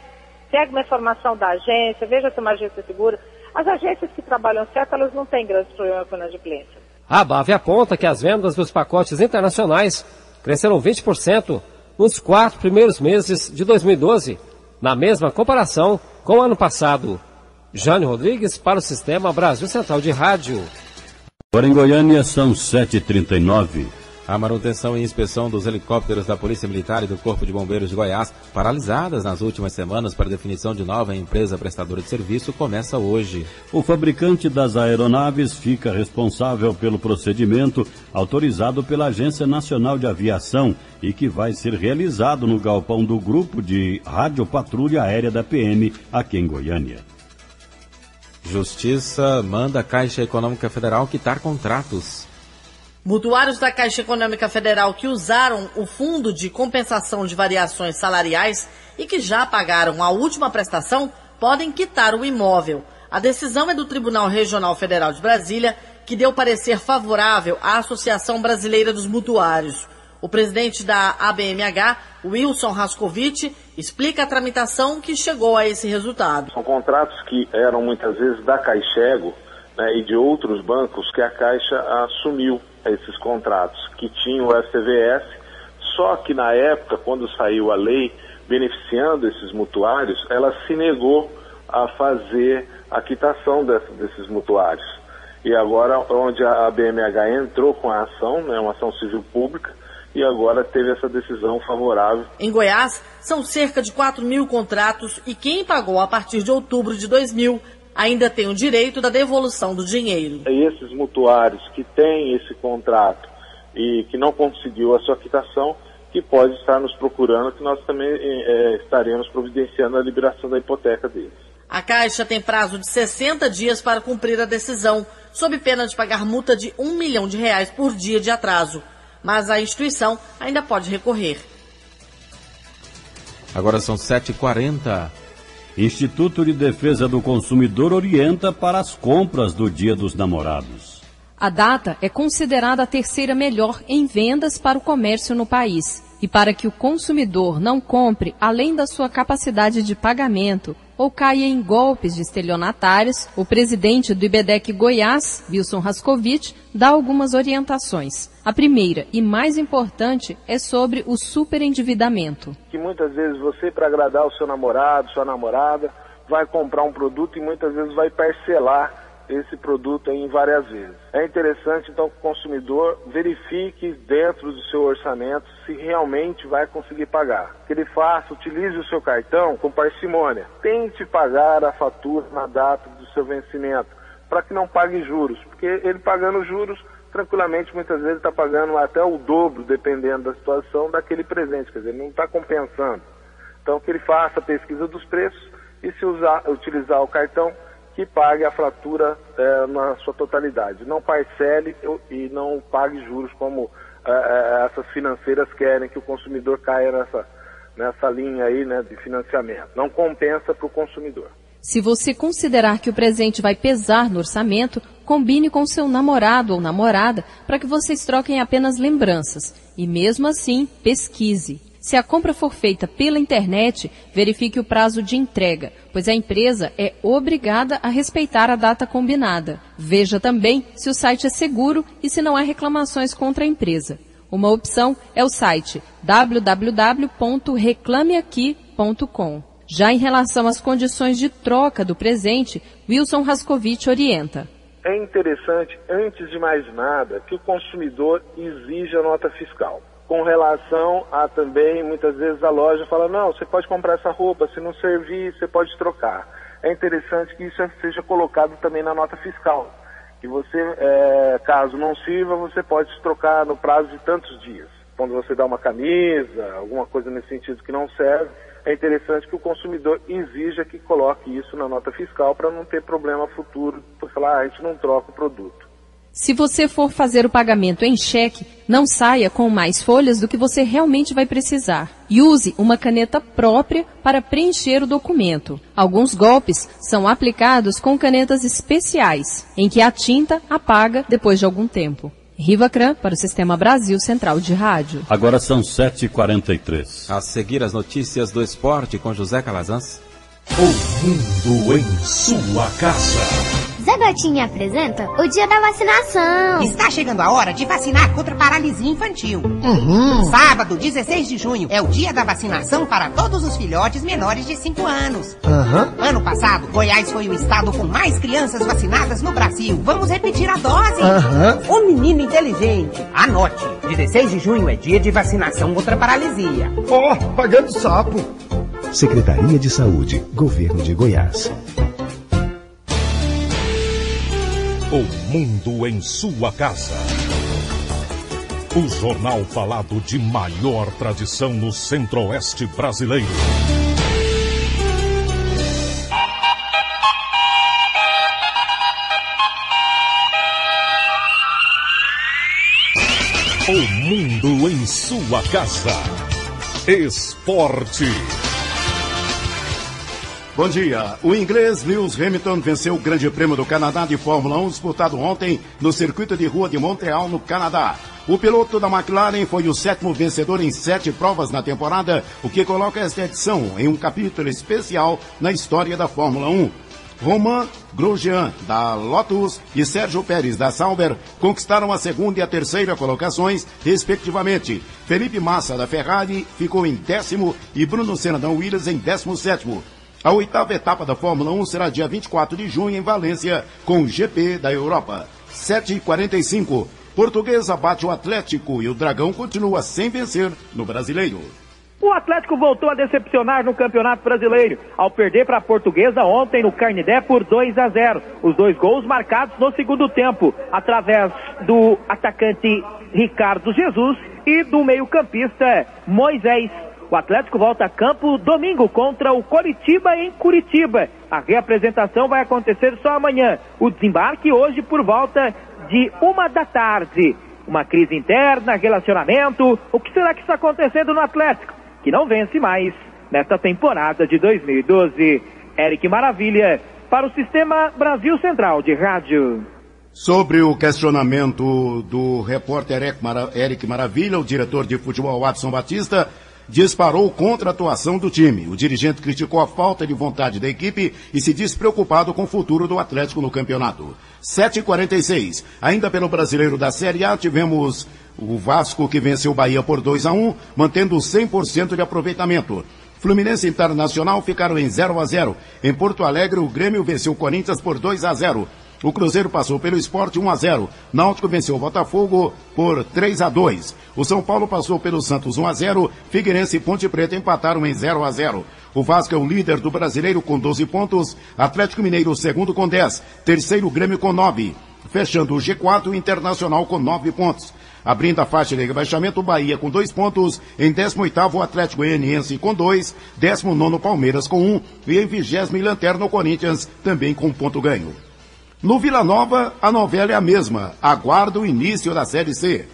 Pegue uma informação da agência, veja se é uma agência segura. As agências que trabalham certo, elas não têm grandes problemas com inadimplência. A ABAV aponta que as vendas dos pacotes internacionais cresceram 20% nos 4 primeiros meses de 2012, na mesma comparação com o ano passado. Jânio Rodrigues para o Sistema Brasil Central de Rádio. Agora em Goiânia são 7h39. A manutenção e inspeção dos helicópteros da Polícia Militar e do Corpo de Bombeiros de Goiás, paralisadas nas últimas semanas para definição de nova empresa prestadora de serviço, começa hoje. O fabricante das aeronaves fica responsável pelo procedimento autorizado pela Agência Nacional de Aviação e que vai ser realizado no galpão do Grupo de Radiopatrulha Aérea da PM, aqui em Goiânia. Justiça manda a Caixa Econômica Federal quitar contratos. Mutuários da Caixa Econômica Federal que usaram o Fundo de Compensação de Variações Salariais e que já pagaram a última prestação podem quitar o imóvel. A decisão é do Tribunal Regional Federal de Brasília, que deu parecer favorável à Associação Brasileira dos Mutuários. O presidente da ABMH, Wilson Rascovitch, explica a tramitação que chegou a esse resultado. São contratos que eram muitas vezes da Caixego, né, e de outros bancos que a Caixa assumiu esses contratos, que tinham o FCVS, só que na época, quando saiu a lei beneficiando esses mutuários, ela se negou a fazer a quitação desses mutuários. E agora, onde a BMH entrou com a ação, né, uma ação civil pública, e agora teve essa decisão favorável. Em Goiás, são cerca de 4.000 contratos e quem pagou a partir de outubro de 2000 ainda tem o direito da devolução do dinheiro. E esses mutuários que têm esse contrato e que não conseguiu a sua quitação, que pode estar nos procurando, que nós também estaremos providenciando a liberação da hipoteca deles. A Caixa tem prazo de 60 dias para cumprir a decisão, sob pena de pagar multa de R$1 milhão por dia de atraso. Mas a instituição ainda pode recorrer. Agora são 7h40. Instituto de Defesa do Consumidor orienta para as compras do Dia dos Namorados. A data é considerada a terceira melhor em vendas para o comércio no país. E para que o consumidor não compre além da sua capacidade de pagamento ou caia em golpes de estelionatários, o presidente do IBDEC Goiás, Wilson Rascovitch, dá algumas orientações. A primeira e mais importante é sobre o superendividamento. Que muitas vezes você, para agradar o seu namorado, sua namorada, vai comprar um produto e muitas vezes vai parcelar esse produto em várias vezes. É interessante, então, que o consumidor verifique dentro do seu orçamento se realmente vai conseguir pagar. Que ele faça, utilize o seu cartão com parcimônia. Tente pagar a fatura na data do seu vencimento, para que não pague juros. Porque ele pagando juros, tranquilamente, muitas vezes está pagando até o dobro, dependendo da situação, daquele presente. Quer dizer, ele não está compensando. Então, que ele faça a pesquisa dos preços e, se utilizar o cartão, que pague a fatura na sua totalidade. Não parcele e não pague juros como essas financeiras querem que o consumidor caia nessa linha aí, né, de financiamento. Não compensa para o consumidor. Se você considerar que o presente vai pesar no orçamento, combine com seu namorado ou namorada para que vocês troquem apenas lembranças. E mesmo assim, pesquise. Se a compra for feita pela internet, verifique o prazo de entrega, pois a empresa é obrigada a respeitar a data combinada. Veja também se o site é seguro e se não há reclamações contra a empresa. Uma opção é o site www.reclameaqui.com. Já em relação às condições de troca do presente, Wilson Rascovitch orienta. É interessante, antes de mais nada, que o consumidor exija a nota fiscal. Com relação a também, muitas vezes a loja fala, não, você pode comprar essa roupa, se não servir, você pode trocar. É interessante que isso seja colocado também na nota fiscal. Que você, caso não sirva, você pode trocar no prazo de tantos dias. Quando você dá uma camisa, alguma coisa nesse sentido que não serve, é interessante que o consumidor exija que coloque isso na nota fiscal para não ter problema futuro, por falar, a gente não troca o produto. Se você for fazer o pagamento em cheque, não saia com mais folhas do que você realmente vai precisar. E use uma caneta própria para preencher o documento. Alguns golpes são aplicados com canetas especiais, em que a tinta apaga depois de algum tempo. Riva Cran para o Sistema Brasil Central de Rádio. Agora são 7h43. A seguir as notícias do esporte com José Calazans. O mundo em sua casa. Zé Gotinha apresenta o Dia da Vacinação. Está chegando a hora de vacinar contra a paralisia infantil. Sábado, 16 de junho, é o dia da vacinação para todos os filhotes menores de 5 anos. Ano passado, Goiás foi o estado com mais crianças vacinadas no Brasil. Vamos repetir a dose. Ô menino inteligente, anote. 16 de junho é dia de vacinação contra a paralisia. Pagando sapo. Secretaria de Saúde, Governo de Goiás. O mundo em sua casa. O jornal falado de maior tradição no Centro-Oeste brasileiro. O mundo em sua casa. Esporte. Bom dia. O inglês Lewis Hamilton venceu o Grande Prêmio do Canadá de Fórmula 1 disputado ontem no circuito de rua de Montreal, no Canadá. O piloto da McLaren foi o 7º vencedor em 7 provas na temporada, o que coloca esta edição em um capítulo especial na história da Fórmula 1. Romain Grosjean, da Lotus, e Sérgio Pérez, da Sauber, conquistaram a 2ª e a 3ª colocações, respectivamente. Felipe Massa, da Ferrari, ficou em 10º e Bruno Senna, da Williams, em 17º. A 8ª etapa da Fórmula 1 será dia 24 de junho em Valência, com o GP da Europa. 7h45. Portuguesa bate o Atlético e o Dragão continua sem vencer no Brasileiro. O Atlético voltou a decepcionar no Campeonato Brasileiro, ao perder para a Portuguesa ontem no Canindé por 2-0. Os 2 gols marcados no segundo tempo, através do atacante Ricardo Jesus e do meio-campista Moisés. O Atlético volta a campo domingo contra o Coritiba em Curitiba. A reapresentação vai acontecer só amanhã. O desembarque hoje por volta de 13h. Uma crise interna, relacionamento. O que será que está acontecendo no Atlético, que não vence mais nesta temporada de 2012? Eric Maravilha, para o Sistema Brasil Central de Rádio. Sobre o questionamento do repórter Eric Maravilha, o diretor de futebol Watson Batista disparou contra a atuação do time. O dirigente criticou a falta de vontade da equipe e se diz preocupado com o futuro do Atlético no campeonato. 7h46. Ainda pelo Brasileiro da Série A, tivemos o Vasco que venceu o Bahia por 2-1, mantendo 100% de aproveitamento. Fluminense e Internacional ficaram em 0-0. Em Porto Alegre, o Grêmio venceu o Corinthians por 2-0. O Cruzeiro passou pelo Sport 1-0. Náutico venceu o Botafogo por 3-2. O São Paulo passou pelo Santos 1-0. Figueirense e Ponte Preta empataram em 0-0. O Vasco é o líder do Brasileiro com 12 pontos. Atlético Mineiro, segundo com 10. Terceiro, Grêmio com 9. Fechando o G4, o Internacional com 9 pontos. Abrindo a faixa de rebaixamento, o Bahia com 2 pontos. Em 18º, o Atlético Goianiense com 2. 19º, Palmeiras com 1. E em 20º, Lanterna, o Corinthians também com 1 ponto ganho. No Vila Nova, a novela é a mesma. Aguarda o início da Série C.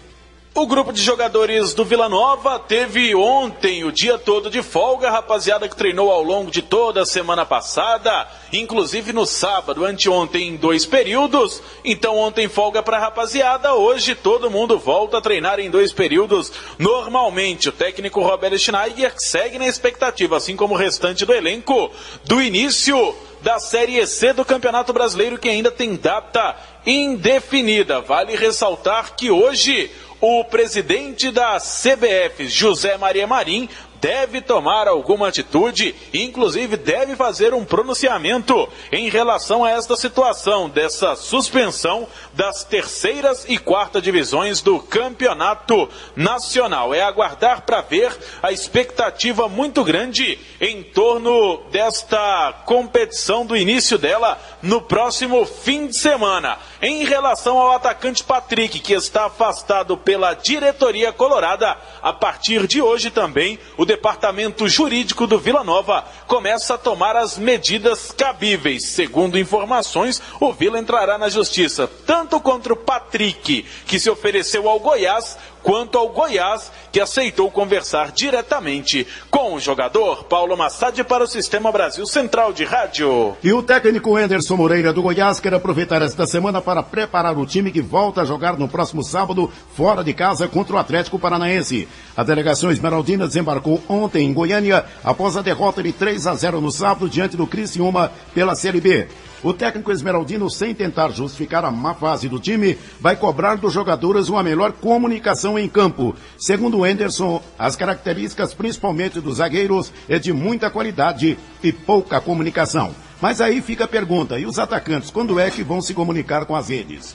O grupo de jogadores do Vila Nova teve ontem o dia todo de folga, rapaziada que treinou ao longo de toda a semana passada, inclusive no sábado, anteontem em 2 períodos. Então ontem folga pra rapaziada, hoje todo mundo volta a treinar em 2 períodos normalmente. O técnico Roberto Schneider segue na expectativa, assim como o restante do elenco, do início da Série C do Campeonato Brasileiro, que ainda tem data indefinida. Vale ressaltar que hoje o presidente da CBF, José Maria Marim, deve tomar alguma atitude, inclusive deve fazer um pronunciamento em relação a esta situação, dessa suspensão das 3ª e 4ª divisões do Campeonato Nacional. É aguardar para ver, a expectativa muito grande em torno desta competição, do início dela no próximo fim de semana. Em relação ao atacante Patrick, que está afastado pela diretoria colorada, a partir de hoje também o departamento jurídico do Vila Nova começa a tomar as medidas cabíveis. Segundo informações, o Vila entrará na justiça, tanto contra o Patrick, que se ofereceu ao Goiás, quanto ao Goiás, que aceitou conversar diretamente com o jogador. Paulo Massad para o Sistema Brasil Central de Rádio. E o técnico Anderson Moreira do Goiás quer aproveitar esta semana para preparar o time que volta a jogar no próximo sábado, fora de casa, contra o Atlético Paranaense. A delegação esmeraldina desembarcou ontem em Goiânia, após a derrota de 3-0 no sábado, diante do Criciúma pela Série B. O técnico esmeraldino, sem tentar justificar a má fase do time, vai cobrar dos jogadores uma melhor comunicação em campo. Segundo o Anderson, as características, principalmente dos zagueiros, é de muita qualidade e pouca comunicação. Mas aí fica a pergunta, e os atacantes, quando é que vão se comunicar com as redes?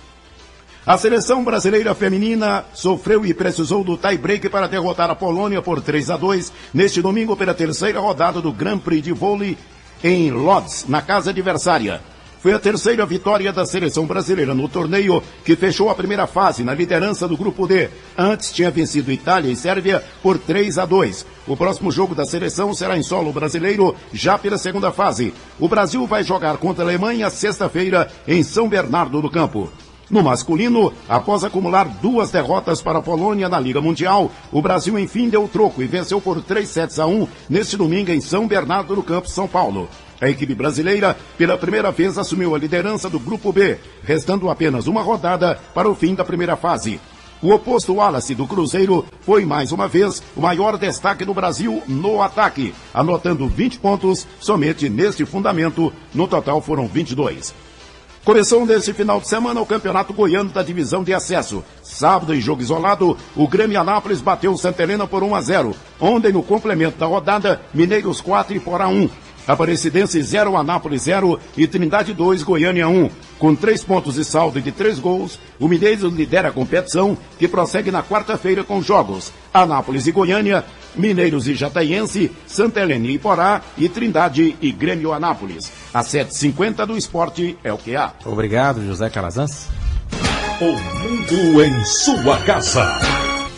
A seleção brasileira feminina sofreu e precisou do tie-break para derrotar a Polônia por 3-2 neste domingo pela 3ª rodada do Grand Prix de vôlei em Lodz, na casa adversária. Foi a 3ª vitória da seleção brasileira no torneio, que fechou a primeira fase na liderança do Grupo D. Antes tinha vencido Itália e Sérvia por 3-2. O próximo jogo da seleção será em solo brasileiro, já pela 2ª fase. O Brasil vai jogar contra a Alemanha sexta-feira em São Bernardo do Campo. No masculino, após acumular 2 derrotas para a Polônia na Liga Mundial, o Brasil enfim deu troco e venceu por 3-1 neste domingo em São Bernardo do Campo, São Paulo. A equipe brasileira, pela primeira vez, assumiu a liderança do Grupo B, restando apenas uma rodada para o fim da primeira fase. O oposto Wallace do Cruzeiro foi, mais uma vez, o maior destaque do Brasil no ataque, anotando 20 pontos somente neste fundamento. No total foram 22. Começou nesse final de semana o Campeonato Goiano da Divisão de Acesso. Sábado, em jogo isolado, o Grêmio Anápolis bateu o Santa Helena por 1-0. Ontem, no complemento da rodada, Mineiros 4 e Porá 1. Aparecidense 0, Anápolis 0 e Trindade 2, Goiânia 1. Com 3 pontos de saldo de 3 gols, o Mineiros lidera a competição, que prossegue na quarta-feira com jogos Anápolis e Goiânia, Mineiros e Jataiense, Santa Helena e Iporá e Trindade e Grêmio Anápolis. A 7h50 do esporte é o que há. Obrigado, José Calazans. O mundo em sua casa.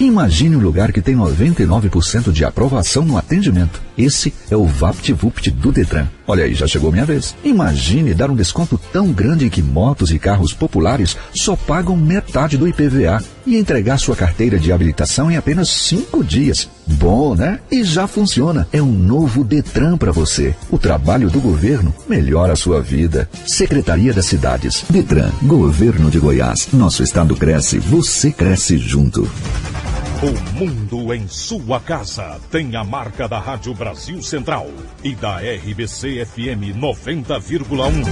Imagine um lugar que tem 99% de aprovação no atendimento. Esse é o VaptVupt do Detran. Olha aí, já chegou minha vez. Imagine dar um desconto tão grande que motos e carros populares só pagam metade do IPVA e entregar sua carteira de habilitação em apenas 5 dias. Bom, né? E já funciona. É um novo Detran para você. O trabalho do governo melhora a sua vida. Secretaria das Cidades. Detran, Governo de Goiás. Nosso estado cresce, você cresce junto. O mundo em sua casa tem a marca da Rádio Brasil Central e da RBC FM 90,1.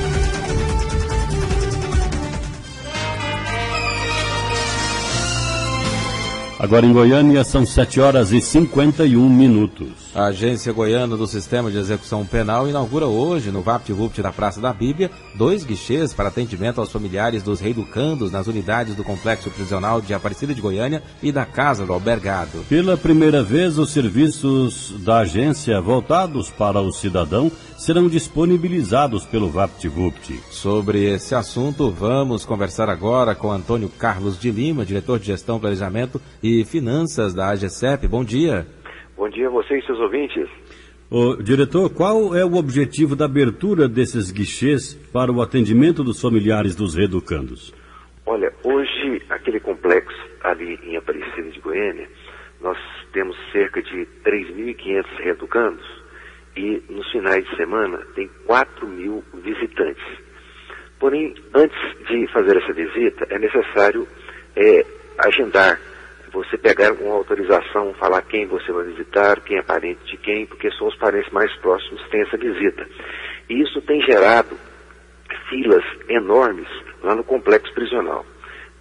Agora em Goiânia são 7h51. A Agência Goiana do Sistema de Execução Penal inaugura hoje, no VaptVupt da Praça da Bíblia, 2 guichês para atendimento aos familiares dos reeducandos nas unidades do Complexo Prisional de Aparecida de Goiânia e da Casa do Albergado. Pela primeira vez, os serviços da agência voltados para o cidadão serão disponibilizados pelo VaptVupt. Sobre esse assunto, vamos conversar agora com Antônio Carlos de Lima, diretor de Gestão, Planejamento e Finanças da AGCEP. Bom dia. Bom dia a você e seus ouvintes. Diretor, qual é o objetivo da abertura desses guichês para o atendimento dos familiares dos reeducandos? Olha, hoje aquele complexo ali em Aparecida de Goiânia, nós temos cerca de 3.500 reeducandos e nos finais de semana tem 4.000 visitantes. Porém, antes de fazer essa visita, é necessário agendar. Você pegar uma autorização, falar quem você vai visitar, quem é parente de quem, porque são os parentes mais próximos que têm essa visita. E isso tem gerado filas enormes lá no complexo prisional.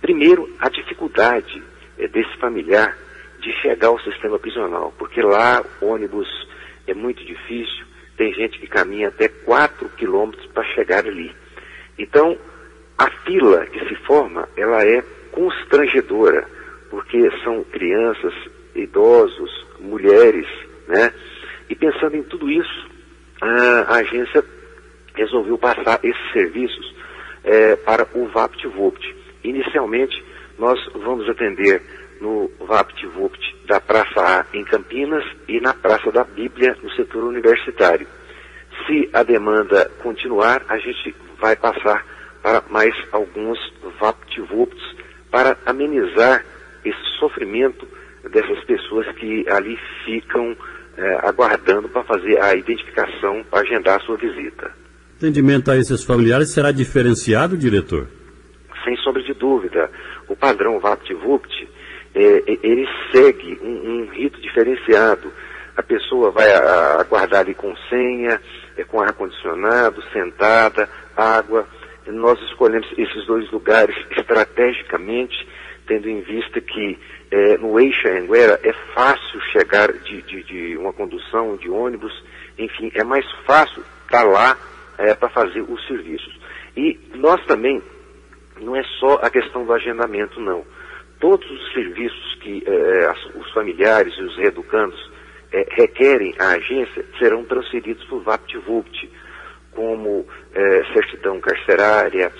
Primeiro, a dificuldade desse familiar de chegar ao sistema prisional, porque lá o ônibus é muito difícil, tem gente que caminha até 4 quilômetros para chegar ali. Então, a fila que se forma, ela é constrangedora, porque são crianças, idosos, mulheres, né? E pensando em tudo isso, a agência resolveu passar esses serviços para o VaptVupt. Inicialmente, nós vamos atender no VaptVupt da Praça A em Campinas e na Praça da Bíblia no setor universitário. Se a demanda continuar, a gente vai passar para mais alguns VaptVupts para amenizar esse sofrimento dessas pessoas que ali ficam aguardando para fazer a identificação, para agendar a sua visita. O atendimento a esses familiares será diferenciado, diretor? Sem sombra de dúvida. O padrão VaptVupt, ele segue um rito diferenciado. A pessoa vai aguardar ali com senha, com ar-condicionado, sentada, água. Nós escolhemos esses 2 lugares estrategicamente, tendo em vista que no eixo Anhanguera é fácil chegar de uma condução, de ônibus, enfim, é mais fácil estar lá para fazer os serviços. E nós também, não é só a questão do agendamento, não. Todos os serviços que os familiares e os reeducandos requerem à agência serão transferidos para o VaptVupt, como certidão carcerária,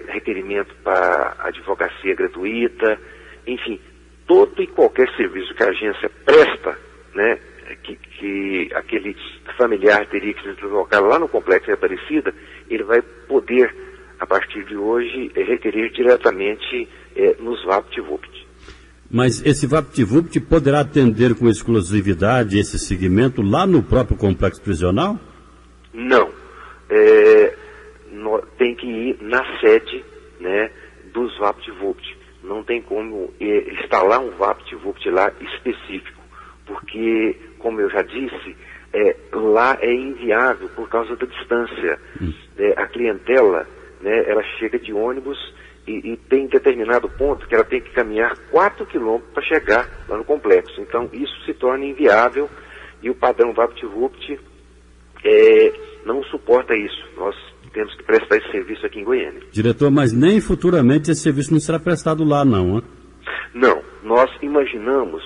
requerimento para advocacia gratuita, enfim, todo e qualquer serviço que a agência presta, né, que aquele familiar teria que se deslocar lá no Complexo de Aparecida, ele vai poder, a partir de hoje, requerer diretamente nos VaptVupt. Mas esse VaptVupt poderá atender com exclusividade esse segmento lá no próprio complexo prisional? Não. Tem que ir na sede, né, dos VaptVupt. Não tem como instalar um VaptVupt lá específico, porque, como eu já disse, lá é inviável por causa da distância. A clientela, né, ela chega de ônibus e tem determinado ponto que ela tem que caminhar 4 quilômetros para chegar lá no complexo. Então, isso se torna inviável e o padrão VaptVupt não suporta isso. Nós temos que prestar esse serviço aqui em Goiânia. Diretor, mas nem futuramente esse serviço não será prestado lá, não, hein? Não, nós imaginamos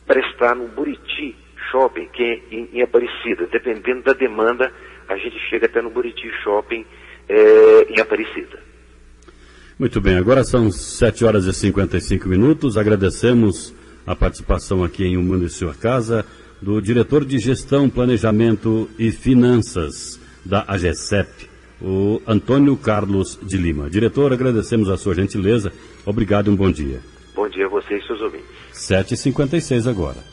prestar no Buriti Shopping, que é em Aparecida. Dependendo da demanda, a gente chega até no Buriti Shopping em Aparecida. Muito bem, agora são 7 horas e 55 minutos. Agradecemos a participação aqui em O Mundo em Sua Casa do diretor de Gestão, Planejamento e Finanças da AGECEP, o Antônio Carlos de Lima. Diretor, agradecemos a sua gentileza. Obrigado e um bom dia. Bom dia a vocês e seus ouvintes. 7h56 agora.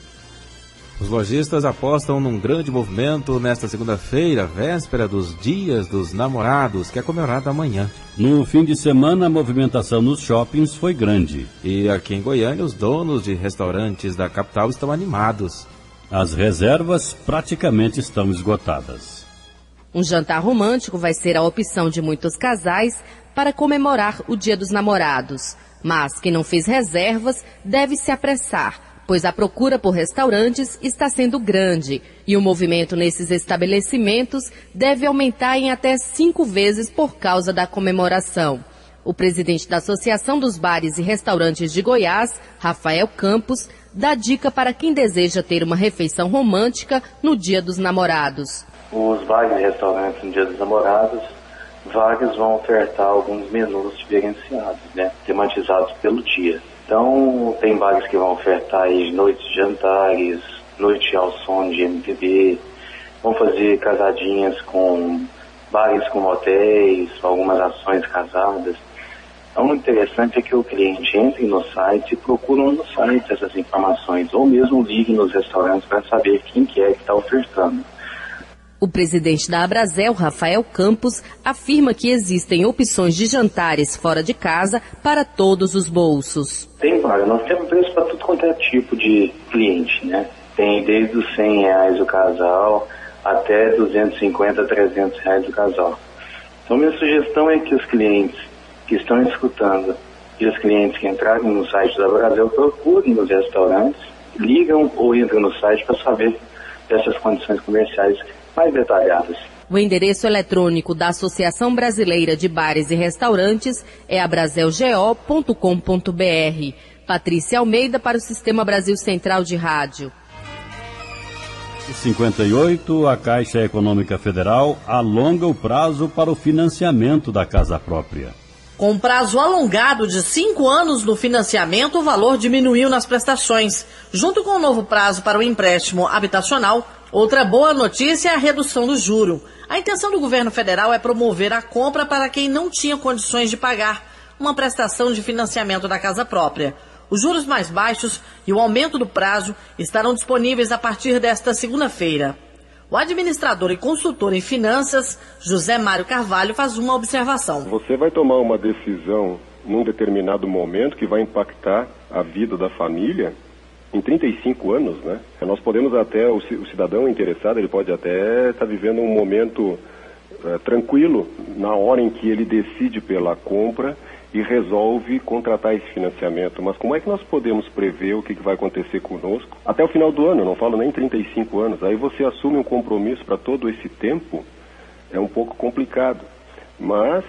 Os lojistas apostam num grande movimento nesta segunda-feira, véspera dos Dias dos Namorados, que é comemorado amanhã. No fim de semana, a movimentação nos shoppings foi grande. E aqui em Goiânia, os donos de restaurantes da capital estão animados. As reservas praticamente estão esgotadas. Um jantar romântico vai ser a opção de muitos casais para comemorar o Dia dos Namorados. Mas quem não fez reservas deve se apressar, pois a procura por restaurantes está sendo grande e o movimento nesses estabelecimentos deve aumentar em até 5 vezes por causa da comemoração. O presidente da Associação dos Bares e Restaurantes de Goiás, Rafael Campos, dá dica para quem deseja ter uma refeição romântica no Dia dos Namorados. Os bares e restaurantes no Dia dos Namorados, vários vão ofertar alguns menus diferenciados, tematizados pelo dia. Então, tem bares que vão ofertar aí noites de jantares, noite ao som de MPB, vão fazer casadinhas com bares com hotéis, algumas ações casadas. Então, o interessante é que o cliente entre no site e procure no site essas informações, ou mesmo ligue nos restaurantes para saber quem que é que está ofertando. O presidente da Abrazel, Rafael Campos, afirma que existem opções de jantares fora de casa para todos os bolsos. Tem vários, nós temos preço para tudo quanto é tipo de cliente, Tem desde os R$100 o casal até R$250, R$300 o casal. Então, minha sugestão é que os clientes que estão escutando e os clientes que entrarem no site da Abrazel procurem nos restaurantes, ligam ou entram no site para saber dessas condições comerciais mais detalhadas. O endereço eletrônico da Associação Brasileira de Bares e Restaurantes é abrazelgo.com.br. Patrícia Almeida para o Sistema Brasil Central de Rádio. 58, a Caixa Econômica Federal alonga o prazo para o financiamento da casa própria. Com prazo alongado de 5 anos no financiamento, o valor diminuiu nas prestações. Junto com o novo prazo para o empréstimo habitacional, outra boa notícia é a redução do juro. A intenção do governo federal é promover a compra para quem não tinha condições de pagar uma prestação de financiamento da casa própria. Os juros mais baixos e o aumento do prazo estarão disponíveis a partir desta segunda-feira. O administrador e consultor em finanças, José Mário Carvalho, faz uma observação. Você vai tomar uma decisão num determinado momento que vai impactar a vida da família em 35 anos, Nós podemos até, o cidadão interessado, ele pode até estar vivendo um momento tranquilo na hora em que ele decide pela compra e resolve contratar esse financiamento. Mas como é que nós podemos prever o que vai acontecer conosco até o final do ano? Eu não falo nem 35 anos. Aí você assume um compromisso para todo esse tempo, é um pouco complicado. Mas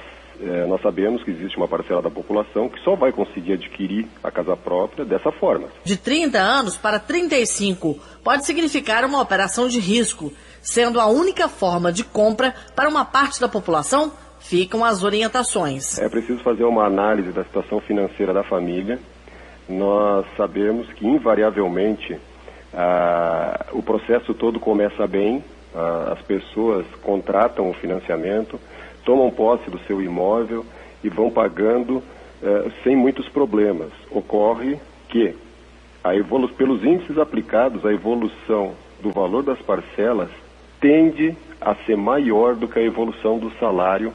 nós sabemos que existe uma parcela da população que só vai conseguir adquirir a casa própria dessa forma. De 30 anos para 35 pode significar uma operação de risco, sendo a única forma de compra para uma parte da população. Ficam as orientações. É preciso fazer uma análise da situação financeira da família. Nós sabemos que, invariavelmente, o processo todo começa bem, as pessoas contratam o financiamento, tomam posse do seu imóvel e vão pagando sem muitos problemas. Ocorre que, pelos índices aplicados, a evolução do valor das parcelas tende a ser maior do que a evolução do salário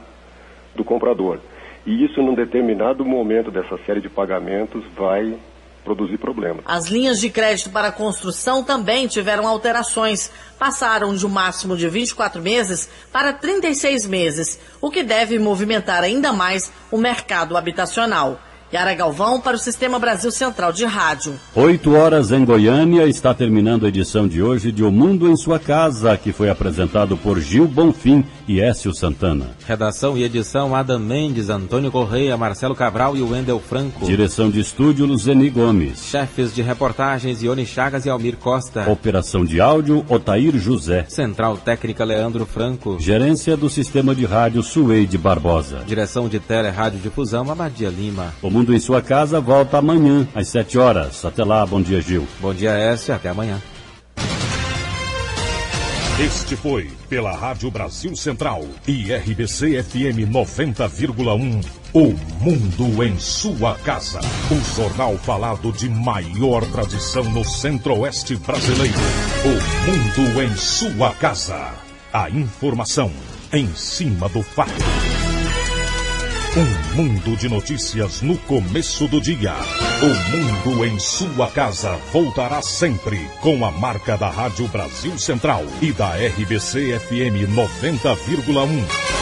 do comprador. E isso, num determinado momento dessa série de pagamentos, vai produzir problemas. As linhas de crédito para construção também tiveram alterações. Passaram de um máximo de 24 meses para 36 meses, o que deve movimentar ainda mais o mercado habitacional. Yara Galvão para o Sistema Brasil Central de Rádio. 8 horas em Goiânia, está terminando a edição de hoje de O Mundo em Sua Casa, que foi apresentado por Gil Bonfim e Écio Santana. Redação e edição Adam Mendes, Antônio Correia, Marcelo Cabral e Wendel Franco. Direção de estúdio Luzeni Gomes. Chefes de reportagens Ione Chagas e Almir Costa. Operação de áudio Otair José. Central técnica Leandro Franco. Gerência do Sistema de Rádio Sueide Barbosa. Direção de Tele Rádio Difusão Abadia Lima. O Mundo em Sua Casa volta amanhã às 7 horas. Até lá, bom dia, Gil. Bom dia, Écio, até amanhã. Este foi, pela Rádio Brasil Central e RBC FM 90,1, O Mundo em Sua Casa. O jornal falado de maior tradição no Centro-Oeste brasileiro. O Mundo em Sua Casa. A informação em cima do fato. Um mundo de notícias no começo do dia. O Mundo em Sua Casa voltará sempre com a marca da Rádio Brasil Central e da RBC FM 90,1.